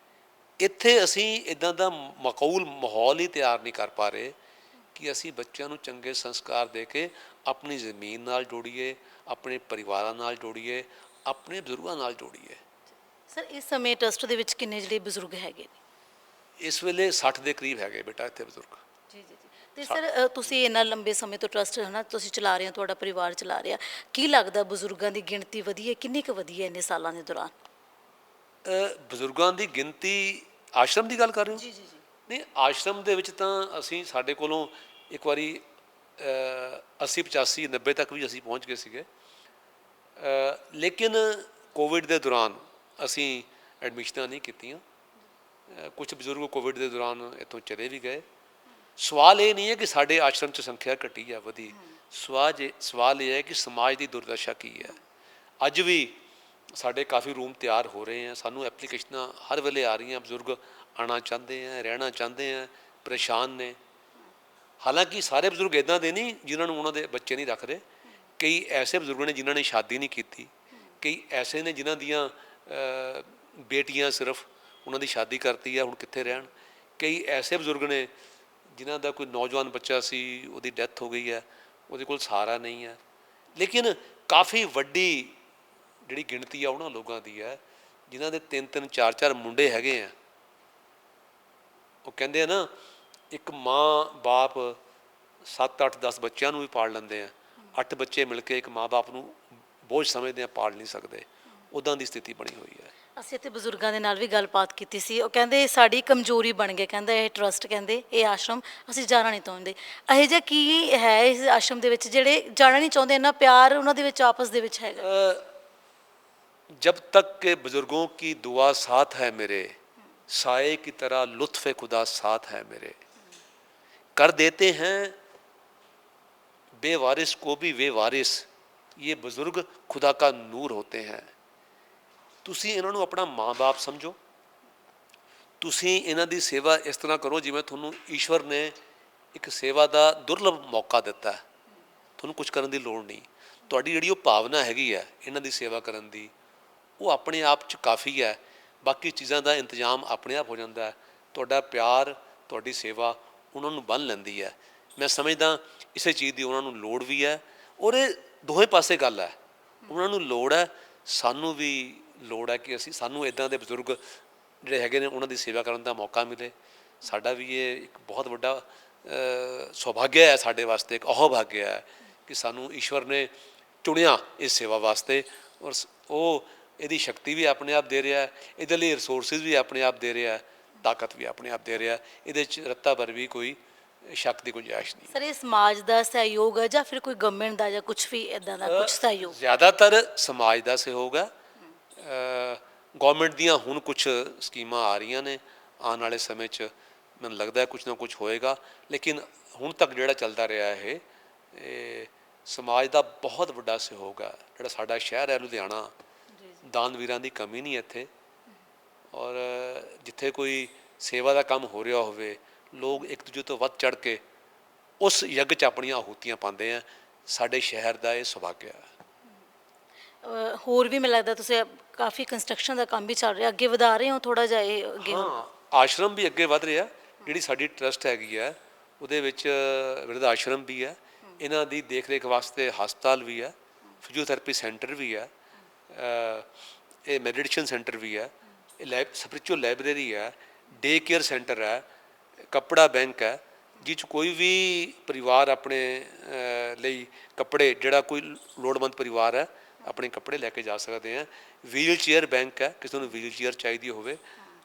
ਇੱਥੇ ਅਸੀਂ ਇੱਦਾਂ ਦਾ ਮਾਕੂਲ ਮਾਹੌਲ ਹੀ ਤਿਆਰ ਨਹੀਂ ਕਰ ਪਾ ਰਹੇ ਕਿ ਅਸੀਂ ਬੱਚਿਆਂ ਨੂੰ ਚੰਗੇ ਸੰਸਕਾਰ ਦੇ ਕੇ ਆਪਣੀ ਜ਼ਮੀਨ ਨਾਲ ਜੋੜੀਏ, ਆਪਣੇ ਪਰਿਵਾਰਾਂ ਨਾਲ ਜੋੜੀਏ, ਆਪਣੇ ਬਜ਼ੁਰਗਾਂ ਨਾਲ ਜੋੜੀਏ। ਸਰ ਇਸ ਸਮੇਂ ਟਰਸਟ ਦੇ ਵਿੱਚ ਕਿੰਨੇ ਜਿਹੜੇ ਬਜ਼ੁਰਗ ਹੈਗੇ ਨੇ? ਇਸ ਵੇਲੇ 60 ਦੇ ਕਰੀਬ ਹੈਗੇ ਬੇਟਾ ਇੱਥੇ ਬਜ਼ੁਰਗ। ਜੀ ਜੀ ਜੀ। ਤੇ ਸਰ ਤੁਸੀਂ ਇੰਨਾ ਲੰਬੇ ਸਮੇਂ ਤੋਂ ਟਰਸਟ ਹੈ ਨਾ ਤੁਸੀਂ ਚਲਾ ਰਹੇ ਹੋ, ਤੁਹਾਡਾ ਪਰਿਵਾਰ ਚਲਾ ਰਿਹਾ, ਕੀ ਲੱਗਦਾ ਬਜ਼ੁਰਗਾਂ ਦੀ ਗਿਣਤੀ ਵਧੀ ਹੈ? ਕਿੰਨੀ ਕੁ ਵਧੀ ਹੈ ਇੰਨੇ ਸਾਲਾਂ ਦੇ ਦੌਰਾਨ? ਬਜ਼ੁਰਗਾਂ ਦੀ ਗਿਣਤੀ ਆਸ਼ਰਮ ਦੀ ਗੱਲ ਕਰ ਰਹੇ ਹੋ? ਜੀ ਜੀ ਜੀ। ਨਹੀਂ, ਆਸ਼ਰਮ ਦੇ ਵਿੱਚ ਤਾਂ ਅਸੀਂ ਸਾਡੇ ਕੋਲੋਂ ਇੱਕ ਵਾਰੀ 80 85 90 ਤੱਕ ਵੀ ਅਸੀਂ ਪਹੁੰਚ ਗਏ ਸੀਗੇ। ਲੇਕਿਨ ਕੋਵਿਡ ਦੇ ਦੌਰਾਨ ਅਸੀਂ ਐਡਮਿਸ਼ਨਾਂ ਨਹੀਂ ਕੀਤੀਆਂ। ਕੁਝ ਬਜ਼ੁਰਗ ਕੋਵਿਡ ਦੇ ਦੌਰਾਨ ਇੱਥੋਂ ਚਲੇ ਵੀ ਗਏ। ਸਵਾਲ ਇਹ ਨਹੀਂ ਹੈ ਕਿ ਸਾਡੇ ਆਸ਼ਰਮ 'ਚ ਸੰਖਿਆ ਘਟੀ ਹੈ ਵਧੀ, ਸਵਾਲ ਇਹ ਹੈ ਕਿ ਸਮਾਜ ਦੀ ਦੁਰਦਸ਼ਾ ਕੀ ਹੈ। ਅੱਜ ਵੀ ਸਾਡੇ ਕਾਫੀ ਰੂਮ ਤਿਆਰ ਹੋ ਰਹੇ हैं, ਸਾਨੂੰ ਐਪਲੀਕੇਸ਼ਨਾਂ ਹਰ ਵੇਲੇ ਆ ਰਹੀਆਂ। ਬਜ਼ੁਰਗ ਆਉਣਾ ਚਾਹੁੰਦੇ ਹੈ, ਰਹਿਣਾ ਚਾਹੁੰਦੇ ਹੈ, ਪਰੇਸ਼ਾਨ ਨੇ। ਹਾਲਾਂਕਿ ਸਾਰੇ ਬਜ਼ੁਰਗ ਇੱਦਾਂ ਦੇ ਨਹੀਂ ਜਿਨ੍ਹਾਂ ਨੂੰ ਉਹਨਾਂ ਦੇ ਬੱਚੇ ਨਹੀਂ ਰੱਖ ਰਹੇ। ਕਈ ਐਸੇ ਬਜ਼ੁਰਗ ਨੇ ਜਿਨ੍ਹਾਂ ਨੇ ਸ਼ਾਦੀ ਨਹੀਂ ਕੀਤੀ, ਕਈ ਐਸੇ ਨੇ ਜਿਨ੍ਹਾਂ ਦੀਆਂ ਬੇਟੀਆਂ ਸਿਰਫ ਉਹਨਾਂ ਦੀ ਸ਼ਾਦੀ ਕਰਤੀ ਹੈ, ਹੁਣ ਕਿੱਥੇ ਰਹਿਣ। ਕਈ ਐਸੇ ਬਜ਼ੁਰਗ ਨੇ ਜਿਨ੍ਹਾਂ ਦਾ ਕੋਈ ਨੌਜਵਾਨ ਬੱਚਾ ਸੀ, ਉਹਦੀ ਡੈਥ ਹੋ ਗਈ ਹੈ, ਉਹਦੇ ਕੋਲ ਸਹਾਰਾ ਨਹੀਂ ਹੈ। ਲੇਕਿਨ ਕਾਫੀ ਵੱਡੀ ਜਿਹੜੀ ਗਿਣਤੀ ਆ ਉਹਨਾਂ ਲੋਕਾਂ ਦੀ ਹੈ ਜਿਨ੍ਹਾਂ ਦੇ 3-3 4-4 ਮੁੰਡੇ ਹੈਗੇ ਆ। ਉਹ ਕਹਿੰਦੇ ਆ ਨਾ, ਇੱਕ ਮਾਂ ਬਾਪ 7-8-10 ਬੱਚਿਆਂ ਨੂੰ ਵੀ ਪਾਲ ਲੈਂਦੇ ਆ, 8 ਬੱਚੇ ਮਿਲ ਕੇ ਇੱਕ ਮਾਂ ਬਾਪ ਨੂੰ ਬੋਝ ਸਮਝਦੇ ਆ, ਪਾਲ ਨਹੀਂ ਸਕਦੇ। ਉੱਦਾਂ ਦੀ ਸਥਿਤੀ ਬਣੀ ਹੋਈ ਹੈ। ਅਸੀਂ ਇੱਥੇ ਬਜ਼ੁਰਗਾਂ ਦੇ ਨਾਲ ਵੀ ਗੱਲਬਾਤ ਕੀਤੀ ਸੀ। ਉਹ ਕਹਿੰਦੇ ਸਾਡੀ ਕਮਜ਼ੋਰੀ ਬਣ ਗਿਆ, ਕਹਿੰਦਾ ਇਹ ਟਰਸਟ, ਕਹਿੰਦੇ ਇਹ ਆਸ਼ਰਮ ਅਸੀਂ ਜਾਣਾ ਨਹੀਂ ਚਾਹੁੰਦੇ। ਇਹੋ ਜਿਹਾ ਕੀ ਹੈ ਇਸ ਆਸ਼ਰਮ ਦੇ ਵਿੱਚ ਜਿਹੜੇ ਜਾਣਾ ਨਹੀਂ ਚਾਹੁੰਦੇ? ਇੰਨਾ ਪਿਆਰ ਉਹਨਾਂ ਦੇ ਵਿੱਚ ਆਪਸ ਦੇ ਵਿੱਚ ਹੈਗਾ। जब तक के बुज़ुर्गों की दुआ साथ है मेरे, साए की तरह लुत्फ़ खुदा साथ है मेरे, कर देते हैं बेवारिस को भी वे वारिस, ये बुज़ुर्ग खुदा का नूर होते हैं। ਤੁਸੀਂ ਇਹਨਾਂ ਨੂੰ ਆਪਣਾ ਮਾਂ-ਬਾਪ ਸਮਝੋ, ਤੁਸੀਂ ਇਹਨਾਂ ਦੀ ਸੇਵਾ ਇਸ ਤਰ੍ਹਾਂ ਕਰੋ ਜਿਵੇਂ ਤੁਹਾਨੂੰ ਈਸ਼ਵਰ ਨੇ ਇੱਕ ਸੇਵਾ ਦਾ ਦੁਰਲਭ ਮੌਕਾ ਦਿੱਤਾ ਹੈ। ਤੁਹਾਨੂੰ ਕੁਝ ਕਰਨ ਦੀ ਲੋੜ ਨਹੀਂ। ਤੁਹਾਡੀ ਜਿਹੜੀ ਉਹ ਭਾਵਨਾ ਹੈਗੀ ਹੈ ਇਹਨਾਂ ਦੀ ਸੇਵਾ ਕਰਨ ਦੀ, ਉਹ ਆਪਣੇ ਆਪ 'ਚ ਕਾਫੀ ਹੈ। ਬਾਕੀ ਚੀਜ਼ਾਂ ਦਾ ਇੰਤਜ਼ਾਮ ਆਪਣੇ ਆਪ ਹੋ ਜਾਂਦਾ ਹੈ। ਤੁਹਾਡਾ ਪਿਆਰ, ਤੁਹਾਡੀ ਸੇਵਾ ਉਹਨਾਂ ਨੂੰ ਬੰਨ੍ਹ ਲੈਂਦੀ ਹੈ। ਮੈਂ ਸਮਝਦਾ ਇਸੇ ਚੀਜ਼ ਦੀ ਉਹਨਾਂ ਨੂੰ ਲੋੜ ਵੀ ਹੈ, ਔਰ ਇਹ ਦੋਵੇਂ ਪਾਸੇ ਗੱਲ ਹੈ। ਉਹਨਾਂ ਨੂੰ ਲੋੜ ਹੈ, ਸਾਨੂੰ ਵੀ ਲੋੜ ਹੈ ਕਿ ਸਾਨੂੰ ਇੱਦਾਂ ਦੇ ਬਜ਼ੁਰਗ ਜਿਹੜੇ ਹੈਗੇ ਨੇ ਉਹਨਾਂ ਦੀ ਸੇਵਾ ਕਰਨ ਦਾ ਮੌਕਾ ਮਿਲੇ। ਸਾਡਾ ਵੀ ਇਹ ਇੱਕ ਬਹੁਤ ਵੱਡਾ ਸੁਭਾਗਿਆ ਹੈ, ਸਾਡੇ ਵਾਸਤੇ ਇੱਕ ਅਹੋਭਾਗਿਆ ਹੈ ਕਿ ਸਾਨੂੰ ਈਸ਼ਵਰ ਨੇ ਚੁਣਿਆ ਇਸ ਸੇਵਾ ਵਾਸਤੇ, ਔਰ ਉਹ ਇਹਦੀ ਸ਼ਕਤੀ ਵੀ ਆਪਣੇ ਆਪ ਦੇ ਰਿਹਾ ਹੈ, ਇਹਦੇ ਲਈ ਰਿਸੋਰਸਿਸ ਵੀ ਆਪਣੇ ਆਪ ਦੇ ਰਿਹਾ ਹੈ, ਤਾਕਤ ਵੀ ਆਪਣੇ ਆਪ ਦੇ ਰਿਹਾ। ਇਹਦੇ 'ਚ ਰੱਤਾ ਭਰ ਵੀ ਕੋਈ ਸ਼ੱਕ ਦੀ ਗੁੰਜਾਇਸ਼ ਨਹੀਂ। ਸਰ ਇਹ ਸਮਾਜ ਦਾ ਸਹਿਯੋਗ ਹੈ ਜਾਂ ਫਿਰ ਕੋਈ ਗਵਰਨਮੈਂਟ ਦਾ ਜਾਂ ਕੁਝ ਵੀ ਇਦਾਂ ਦਾ ਕੁਝ ਸਹਿਯੋਗ? ਜ਼ਿਆਦਾਤਰ ਸਮਾਜ ਦਾ ਸਹਿਯੋਗ ਹੈ। ਗੌਰਮੈਂਟ ਦੀਆਂ ਹੁਣ ਕੁਝ ਸਕੀਮਾਂ ਆ ਰਹੀਆਂ ਨੇ, ਆਉਣ ਵਾਲੇ ਸਮੇਂ 'ਚ ਮੈਨੂੰ ਲੱਗਦਾ ਕੁਝ ਨਾ ਕੁਝ ਹੋਏਗਾ, ਲੇਕਿਨ ਹੁਣ ਤੱਕ ਜਿਹੜਾ ਚੱਲਦਾ ਰਿਹਾ ਇਹ ਸਮਾਜ ਦਾ ਬਹੁਤ ਵੱਡਾ ਸਹਿਯੋਗ ਹੈ। ਜਿਹੜਾ ਸਾਡਾ ਸ਼ਹਿਰ ਹੈ ਲੁਧਿਆਣਾ, ਦਾਨਵੀਰਾਂ ਦੀ ਕਮੀ ਨਹੀਂ ਇੱਥੇ, ਔਰ ਜਿੱਥੇ ਕੋਈ ਸੇਵਾ ਦਾ ਕੰਮ ਹੋ ਰਿਹਾ ਹੋਵੇ ਲੋਕ ਇੱਕ ਦੂਜੇ ਤੋਂ ਵੱਧ ਚੜ੍ਹ ਕੇ ਉਸ ਯੱਗ 'ਚ ਆਪਣੀਆਂ ਆਹੂਤੀਆਂ ਪਾਉਂਦੇ ਆ। ਸਾਡੇ ਸ਼ਹਿਰ ਦਾ ਇਹ ਸੁਭਾਗਿਆ ਹੈ। ਹੋਰ ਵੀ ਮੈਨੂੰ ਲੱਗਦਾ ਤੁਸੀਂ ਕਾਫੀ ਕੰਸਟਰਕਸ਼ਨ ਦਾ ਕੰਮ ਵੀ ਚੱਲ ਰਿਹਾ, ਅੱਗੇ ਵਧਾ ਰਹੇ ਹੋ ਥੋੜਾ ਜਿਹਾ ਇਹ ਅੱਗੇ? ਹਾਂ, ਆਸ਼ਰਮ ਵੀ ਅੱਗੇ ਵਧ ਰਿਹਾ। ਜਿਹੜੀ ਸਾਡੀ ਟਰਸਟ ਹੈਗੀ ਹੈ ਉਹਦੇ ਵਿੱਚ ਬਿਰਧ ਆਸ਼ਰਮ ਵੀ ਹੈ, ਇਹਨਾਂ ਦੀ ਦੇਖ ਰੇਖ ਵਾਸਤੇ ਹਸਪਤਾਲ ਵੀ ਹੈ, ਫਿਜ਼ੀਓਥੈਰੇਪੀ ਸੈਂਟਰ ਵੀ ਹੈ, ਇਹ ਮੈਡੀਟੇਸ਼ਨ ਸੈਂਟਰ ਵੀ ਹੈ, ਇਹ ਸਪਿਰਚੁਅਲ ਲਾਇਬ੍ਰੇਰੀ ਹੈ, ਡੇ ਕੇਅਰ ਸੈਂਟਰ ਹੈ, ਕੱਪੜਾ ਬੈਂਕ ਹੈ, ਜਿਹ 'ਚ ਕੋਈ ਵੀ ਪਰਿਵਾਰ ਆਪਣੇ ਲਈ ਕੱਪੜੇ, ਜਿਹੜਾ ਕੋਈ ਲੋੜਵੰਦ ਪਰਿਵਾਰ ਹੈ ਆਪਣੇ ਕੱਪੜੇ ਲੈ ਕੇ ਜਾ ਸਕਦੇ ਆ। ਵੀਲ ਚੇਅਰ ਬੈਂਕ ਹੈ, ਕਿਸੇ ਨੂੰ ਵੀਲ ਚੇਅਰ ਚਾਹੀਦੀ ਹੋਵੇ।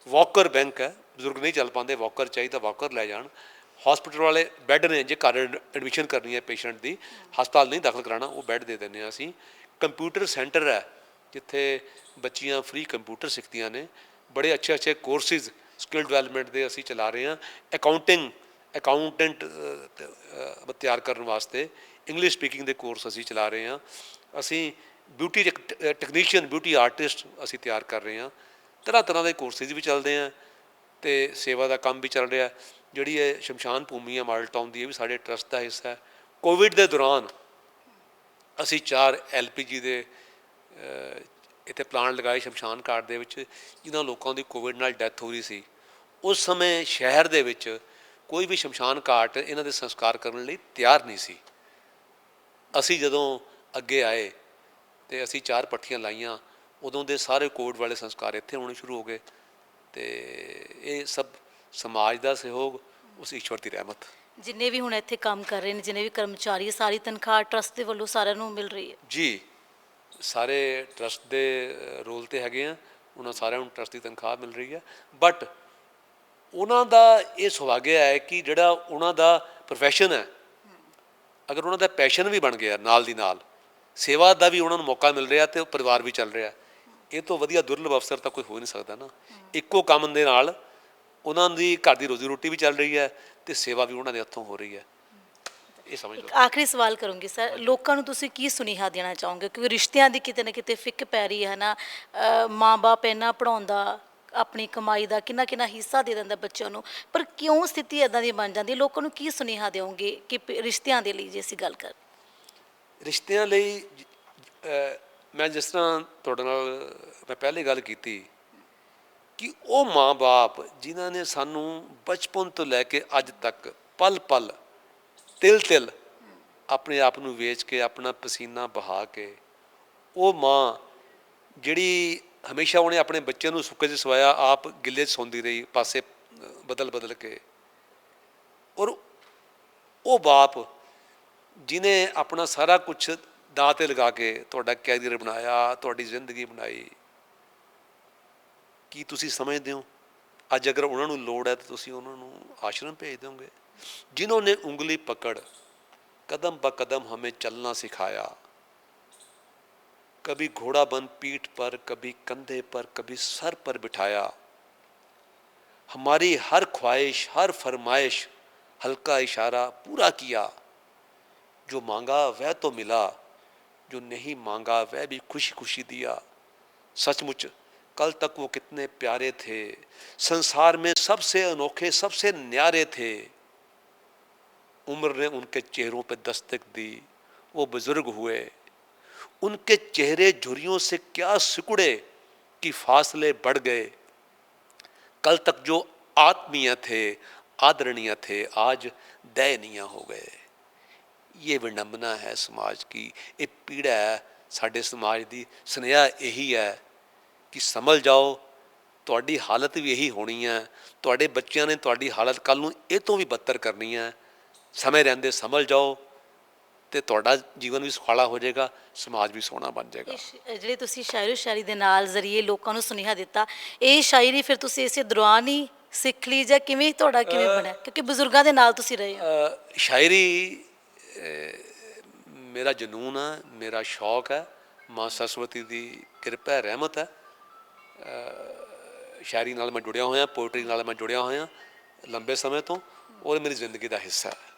ਵਾਕਰ ਬੈਂਕ ਹੈ, ਬਜ਼ੁਰਗ ਨਹੀਂ ਚੱਲ ਪਾਉਂਦੇ, ਵਾਕਰ ਚਾਹੀਦਾ ਵਾਕਰ ਲੈ ਜਾਣ। ਹਸਪੀਟਲ ਵਾਲੇ ਬੈੱਡ ਨੇ, ਜੇ ਘਰ ਐਡਮਿਸ਼ਨ ਕਰਨੀ ਹੈ ਪੇਸ਼ੈਂਟ ਦੀ, ਹਸਪਤਾਲ ਨਹੀਂ ਦਾਖਲ ਕਰਾਉਣਾ, ਉਹ ਬੈੱਡ ਦੇ ਦਿੰਦੇ ਹਾਂ ਅਸੀਂ। ਕੰਪਿਊਟਰ ਸੈਂਟਰ ਹੈ ਜਿੱਥੇ ਬੱਚੀਆਂ ਫ੍ਰੀ ਕੰਪਿਊਟਰ ਸਿੱਖਦੀਆਂ ਨੇ। ਬੜੇ ਅੱਛੇ ਕੋਰਸਿਸ ਸਕਿੱਲ ਡਿਵੈਲਪਮੈਂਟ ਦੇ ਅਸੀਂ ਚਲਾ ਰਹੇ ਹਾਂ। ਅਕਾਊਂਟੈਂਟ ਤਿਆਰ ਕਰਨ ਵਾਸਤੇ ਇੰਗਲਿਸ਼ ਸਪੀਕਿੰਗ ਦੇ ਕੋਰਸ ਅਸੀਂ ਚਲਾ ਰਹੇ ਹਾਂ। ਅਸੀਂ ਬਿਊਟੀ ਟੈਕਨੀਸ਼ੀਅਨ, ਬਿਊਟੀ ਆਰਟਿਸਟ ਅਸੀਂ ਤਿਆਰ ਕਰ ਰਹੇ ਹਾਂ। ਤਰ੍ਹਾਂ ਦੇ ਕੋਰਸਿਸ ਵੀ ਚੱਲਦੇ ਆ ਅਤੇ ਸੇਵਾ ਦਾ ਕੰਮ ਵੀ ਚੱਲ ਰਿਹਾ। ਜਿਹੜੀ ਇਹ ਸ਼ਮਸ਼ਾਨ ਭੂਮੀ ਹੈ ਮਾਡਲ ਟਾਊਨ ਦੀ, ਇਹ ਵੀ ਸਾਡੇ ਟਰਸਟ ਦਾ ਹਿੱਸਾ ਹੈ। ਕੋਵਿਡ ਦੇ ਦੌਰਾਨ ਅਸੀਂ 4 LPG ਦੇ ਇੱਥੇ ਪਲਾਂਟ ਲਗਾਏ ਸ਼ਮਸ਼ਾਨ ਘਾਟ ਦੇ ਵਿੱਚ, ਜਿਨ੍ਹਾਂ ਲੋਕਾਂ ਦੀ ਕੋਵਿਡ ਨਾਲ ਡੈਥ ਹੋ ਰਹੀ ਸੀ। ਉਸ ਸਮੇਂ ਸ਼ਹਿਰ ਦੇ ਵਿੱਚ ਕੋਈ ਵੀ ਸ਼ਮਸ਼ਾਨ ਘਾਟ ਇਹਨਾਂ ਦੇ ਸੰਸਕਾਰ ਕਰਨ ਲਈ ਤਿਆਰ ਨਹੀਂ ਸੀ। ਅਸੀਂ ਜਦੋਂ ਅੱਗੇ ਆਏ ਅਤੇ ਅਸੀਂ 4 ਪੱਠੀਆਂ ਲਾਈਆਂ, ਉਦੋਂ ਦੇ ਸਾਰੇ ਕੋਵਿਡ ਵਾਲੇ ਸੰਸਕਾਰ ਇੱਥੇ ਹੋਣੇ ਸ਼ੁਰੂ ਹੋ ਗਏ। ਅਤੇ ਇਹ ਸਭ ਸਮਾਜ ਦਾ ਸਹਿਯੋਗ, ਉਸ ਈਸ਼ਵਰ ਦੀ ਰਹਿਮਤ। ਜਿੰਨੇ ਵੀ ਹੁਣ ਇੱਥੇ ਕੰਮ ਕਰ ਰਹੇ ਨੇ, ਜਿੰਨੇ ਵੀ ਕਰਮਚਾਰੀ, ਸਾਰੀ ਤਨਖਾਹ ਟਰਸਟ ਦੇ ਵੱਲੋਂ ਸਾਰਿਆਂ ਨੂੰ ਮਿਲ ਰਹੀ ਹੈ? ਜੀ, ਸਾਰੇ ਟਰਸਟ ਦੇ ਰੋਲ 'ਤੇ ਹੈਗੇ ਆ, ਉਹਨਾਂ ਸਾਰਿਆਂ ਨੂੰ ਟਰਸਟ ਦੀ ਤਨਖਾਹ ਮਿਲ ਰਹੀ ਹੈ। ਬਟ ਉਹਨਾਂ ਦਾ ਇਹ ਸੁਭਾਗਿਆ ਹੈ ਕਿ ਜਿਹੜਾ ਉਹਨਾਂ ਦਾ ਪ੍ਰੋਫੈਸ਼ਨ ਹੈ, ਅਗਰ ਉਹਨਾਂ ਦਾ ਪੈਸ਼ਨ ਵੀ ਬਣ ਗਿਆ, ਨਾਲ ਦੀ ਨਾਲ ਸੇਵਾ ਦਾ ਵੀ ਉਹਨਾਂ ਨੂੰ ਮੌਕਾ ਮਿਲ ਰਿਹਾ ਅਤੇ ਉਹ ਪਰਿਵਾਰ ਵੀ ਚੱਲ ਰਿਹਾ। ਇਹ ਤੋਂ ਵਧੀਆ ਦੁਰਲਭ ਅਵਸਰ ਤਾਂ ਕੋਈ ਹੋ ਨਹੀਂ ਸਕਦਾ ਨਾ। ਇੱਕੋ ਕੰਮ ਦੇ ਨਾਲ ਉਹਨਾਂ ਦੀ ਘਰ ਦੀ ਰੋਜ਼ੀ ਰੋਟੀ ਵੀ ਚੱਲ ਰਹੀ ਹੈ ਅਤੇ ਸੇਵਾ ਵੀ ਉਹਨਾਂ ਦੇ ਹੱਥੋਂ ਹੋ ਰਹੀ ਹੈ। ਇਹ ਸਮਝ ਲਓ। ਆਖਰੀ ਸਵਾਲ ਕਰੂੰਗੀ ਸਰ, ਲੋਕਾਂ ਨੂੰ ਤੁਸੀਂ ਕੀ ਸੁਨੇਹਾ ਦੇਣਾ ਚਾਹੋਗੇ? ਕਿਉਂਕਿ ਰਿਸ਼ਤਿਆਂ ਦੀ ਕਿਤੇ ਨਾ ਕਿਤੇ ਫਿੱਕ ਪੈ ਰਹੀ ਹੈ ਨਾ, ਮਾਂ ਬਾਪ ਇੰਨਾ ਪੜ੍ਹਾਉਂਦਾ, ਆਪਣੀ ਕਮਾਈ ਦਾ ਕਿੰਨਾ ਹਿੱਸਾ ਦੇ ਦਿੰਦਾ ਬੱਚਿਆਂ ਨੂੰ, ਪਰ ਕਿਉਂ ਸਥਿਤੀ ਇੱਦਾਂ ਦੀ ਬਣ ਜਾਂਦੀ? ਲੋਕਾਂ ਨੂੰ ਕੀ ਸੁਨੇਹਾ ਦਿਓਗੇ ਕਿ ਰਿਸ਼ਤਿਆਂ ਦੇ ਲਈ ਜੇ ਅਸੀਂ ਗੱਲ ਕਰ? ਰਿਸ਼ਤਿਆਂ ਲਈ ਮੈਂ ਜਿਸ ਤਰ੍ਹਾਂ ਤੁਹਾਡੇ ਨਾਲ ਮੈਂ ਪਹਿਲੇ ਗੱਲ ਕੀਤੀ ਕਿ ਉਹ ਮਾਂ ਬਾਪ ਜਿਨ੍ਹਾਂ ਨੇ ਸਾਨੂੰ ਬਚਪਨ ਤੋਂ ਲੈ ਕੇ ਅੱਜ ਤੱਕ ਪਲ ਪਲ, ਤਿਲ ਤਿਲ ਆਪਣੇ ਆਪ ਨੂੰ ਵੇਚ ਕੇ, ਆਪਣਾ ਪਸੀਨਾ ਬਹਾ ਕੇ, ਉਹ ਮਾਂ ਜਿਹੜੀ ਹਮੇਸ਼ਾ ਉਹਨੇ ਆਪਣੇ ਬੱਚਿਆਂ ਨੂੰ ਸੁੱਕੇ 'ਚ ਸਵਾਇਆ, ਆਪ ਗਿੱਲੇ 'ਚ ਸੌਂਦੀ ਰਹੀ, ਪਾਸੇ ਬਦਲ ਕੇ। ਔਰ ਉਹ ਬਾਪ ਜਿਹਨੇ ਆਪਣਾ ਸਾਰਾ ਕੁਛ ਦਾਅ 'ਤੇ ਲਗਾ ਕੇ ਤੁਹਾਡਾ ਕੈਰੀਅਰ ਬਣਾਇਆ, ਤੁਹਾਡੀ ਜ਼ਿੰਦਗੀ ਬਣਾਈ, ਕੀ ਤੁਸੀਂ ਸਮਝਦੇ ਹੋ ਅੱਜ ਅਗਰ ਉਹਨਾਂ ਨੂੰ ਲੋੜ ਹੈ ਤਾਂ ਤੁਸੀਂ ਉਹਨਾਂ ਨੂੰ ਆਸ਼ਰਮ ਭੇਜ ਦਿਓਗੇ? जिन्होंने उंगली पकड़ कदम ब कदम हमें चलना सिखाया, कभी घोड़ा बन पीठ पर, कभी कंधे पर, कभी सर पर बिठाया, हमारी हर ख्वाहिश, हर फरमाइश, हल्का इशारा पूरा किया। जो मांगा वह तो मिला, जो नहीं मांगा वह भी खुशी खुशी दिया। सचमुच कल तक वो कितने प्यारे थे, संसार में सबसे अनोखे, सबसे न्यारे थे। उम्र ने उनके चेहरों पे दस्तक दी, वो बुजुर्ग हुए। उनके चेहरे झुर्रियों से क्या सिकुड़े कि फासले बढ़ गए। कल तक जो आत्मीय थे, आदरणीय थे, आज दयनीय हो गए। ये विडंबना है समाज की, ये पीड़ा है साडे समाज की। सुनेहा यही है कि समझ जाओ, ਤੁਹਾਡੀ हालत भी यही होनी है, ਤੁਹਾਡੇ ਬੱਚਿਆਂ ने ਤੁਹਾਡੀ हालत ਕੱਲ੍ਹ ਨੂੰ ਇਹ ਤੋਂ ਵੀ ਬੱਤਰ ਕਰਨੀ ਹੈ। ਸਮੇਂ ਰਹਿੰਦੇ ਸਮਝ ਜਾਓ ਤੇ ਤੁਹਾਡਾ ਜੀਵਨ ਵੀ ਸੁਖਾਲਾ ਹੋ ਜਾਏਗਾ, ਸਮਾਜ ਵੀ ਸੋਹਣਾ ਬਣ ਜਾਏਗਾ। ਜਿਹੜੇ ਤੁਸੀਂ ਸ਼ਾਇਰੋ ਸ਼ਾਇਰੀ ਦੇ ਨਾਲ ਜ਼ਰੀਏ ਲੋਕਾਂ ਨੂੰ ਸੁਨੇਹਾ ਦਿੱਤਾ, ਇਹ ਸ਼ਾਇਰੀ ਫਿਰ ਤੁਸੀਂ ਇਸੇ ਦੌਰਾਨ ਹੀ ਸਿੱਖ ਲਈ ਜਾਂ ਕਿਵੇਂ ਤੁਹਾਡਾ ਕਿਵੇਂ ਬਣਿਆ, ਕਿਉਂਕਿ ਬਜ਼ੁਰਗਾਂ ਦੇ ਨਾਲ ਤੁਸੀਂ ਰਹੇ ਹੋ? शायरी मेरा जनून है, मेरा शौक है, माँ सरस्वती की किरपा है, रहमत है। शायरी नाल मैं जुड़िया होया, पोइट्री नाल मैं जुड़िया होया लंबे समय तो, और मेरी जिंदगी का हिस्सा है।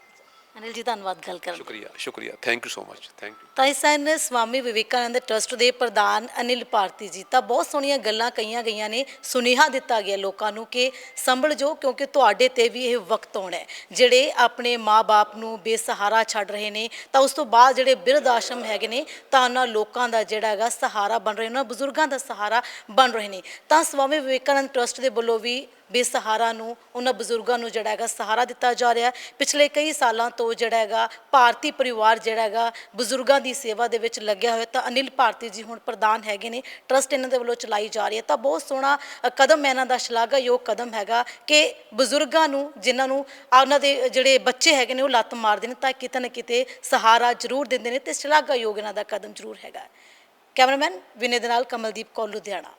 ਅਨਿਲ ਜੀ ਧੰਨਵਾਦ ਗੱਲ ਕਰਨ ਲਈ। शुक्रिया शुक्रिया, thank you so much, thank you. ਤਾਂ ਇਸ ਸਨ ਸਵਾਮੀ ਵਿਵੇਕਾਨੰਦ ਟਰਸਟ ਦੇ ਪ੍ਰਧਾਨ ਅਨਿਲ ਭਾਰਤੀ ਜੀ। ਤਾਂ ਬਹੁਤ ਸੋਹਣੀਆਂ ਗੱਲਾਂ ਕਹੀਆਂ ਗਈਆਂ ਨੇ, ਸੁਨੇਹਾ ਦਿੱਤਾ ਗਿਆ ਲੋਕਾਂ ਨੂੰ ਕਿ ਸੰਭਲ ਜੋ, ਕਿਉਂਕਿ ਤੁਹਾਡੇ ਤੇ ਵੀ ਇਹ ਵਕਤ ਆਉਣਾ ਹੈ। ਜਿਹੜੇ ਆਪਣੇ ਮਾਂ-ਬਾਪ ਨੂੰ ਬੇਸਹਾਰਾ ਛੱਡ ਰਹੇ ਨੇ, ਤਾਂ ਉਸ ਤੋਂ ਬਾਅਦ ਜਿਹੜੇ ਬਿਰਧ ਆਸ਼ਰਮ ਹੈਗੇ ਨੇ, ਤਾਂ ਉਹਨਾਂ ਲੋਕਾਂ ਦਾ ਜਿਹੜਾ ਹੈਗਾ ਸਹਾਰਾ ਬਣ ਰਹੇ ਨੇ, ਉਹਨਾਂ ਬਜ਼ੁਰਗਾਂ ਦਾ ਸਹਾਰਾ ਬਣ ਰਹੇ ਨੇ। ਤਾਂ ਸਵਾਮੀ ਵਿਵੇਕਾਨੰਦ ਟਰਸਟ ਦੇ ਵੱਲੋਂ ਵੀ ਬੇਸਹਾਰਾ ਨੂੰ, ਉਹਨਾਂ ਬਜ਼ੁਰਗਾਂ ਨੂੰ ਜਿਹੜਾ ਹੈਗਾ ਸਹਾਰਾ ਦਿੱਤਾ ਜਾ ਰਿਹਾ। ਪਿਛਲੇ ਕਈ ਸਾਲਾਂ ਤੋਂ ਜਿਹੜਾ ਹੈਗਾ ਭਾਰਤੀ ਪਰਿਵਾਰ ਜਿਹੜਾ ਹੈਗਾ ਬਜ਼ੁਰਗਾਂ ਦੀ ਸੇਵਾ ਦੇ ਵਿੱਚ ਲੱਗਿਆ ਹੋਇਆ। ਤਾਂ ਅਨਿਲ ਭਾਰਤੀ ਜੀ ਹੁਣ ਪ੍ਰਧਾਨ ਹੈਗੇ ਨੇ, ਟਰਸਟ ਇਹਨਾਂ ਦੇ ਵੱਲੋਂ ਚਲਾਈ ਜਾ ਰਹੀ ਹੈ। ਤਾਂ ਬਹੁਤ ਸੋਹਣਾ ਕਦਮ ਹੈ ਇਹਨਾਂ ਦਾ, ਸ਼ਲਾਘਾਯੋਗ ਕਦਮ ਹੈਗਾ ਕਿ ਬਜ਼ੁਰਗਾਂ ਨੂੰ, ਜਿਨ੍ਹਾਂ ਨੂੰ ਉਹਨਾਂ ਦੇ ਜਿਹੜੇ ਬੱਚੇ ਹੈਗੇ ਨੇ ਉਹ ਲੱਤ ਮਾਰਦੇ ਨੇ, ਤਾਂ ਕਿਤੇ ਨਾ ਕਿਤੇ ਸਹਾਰਾ ਜ਼ਰੂਰ ਦਿੰਦੇ ਨੇ, ਤੇ ਸ਼ਲਾਘਾਯੋਗ ਇਹਨਾਂ ਦਾ ਕਦਮ ਜ਼ਰੂਰ ਹੈਗਾ। ਕੈਮਰਾਮੈਨ ਵਿਨੇ ਦੇ ਨਾਲ ਕਮਲਦੀਪ ਕੌਰ, ਲੁਧਿਆਣਾ।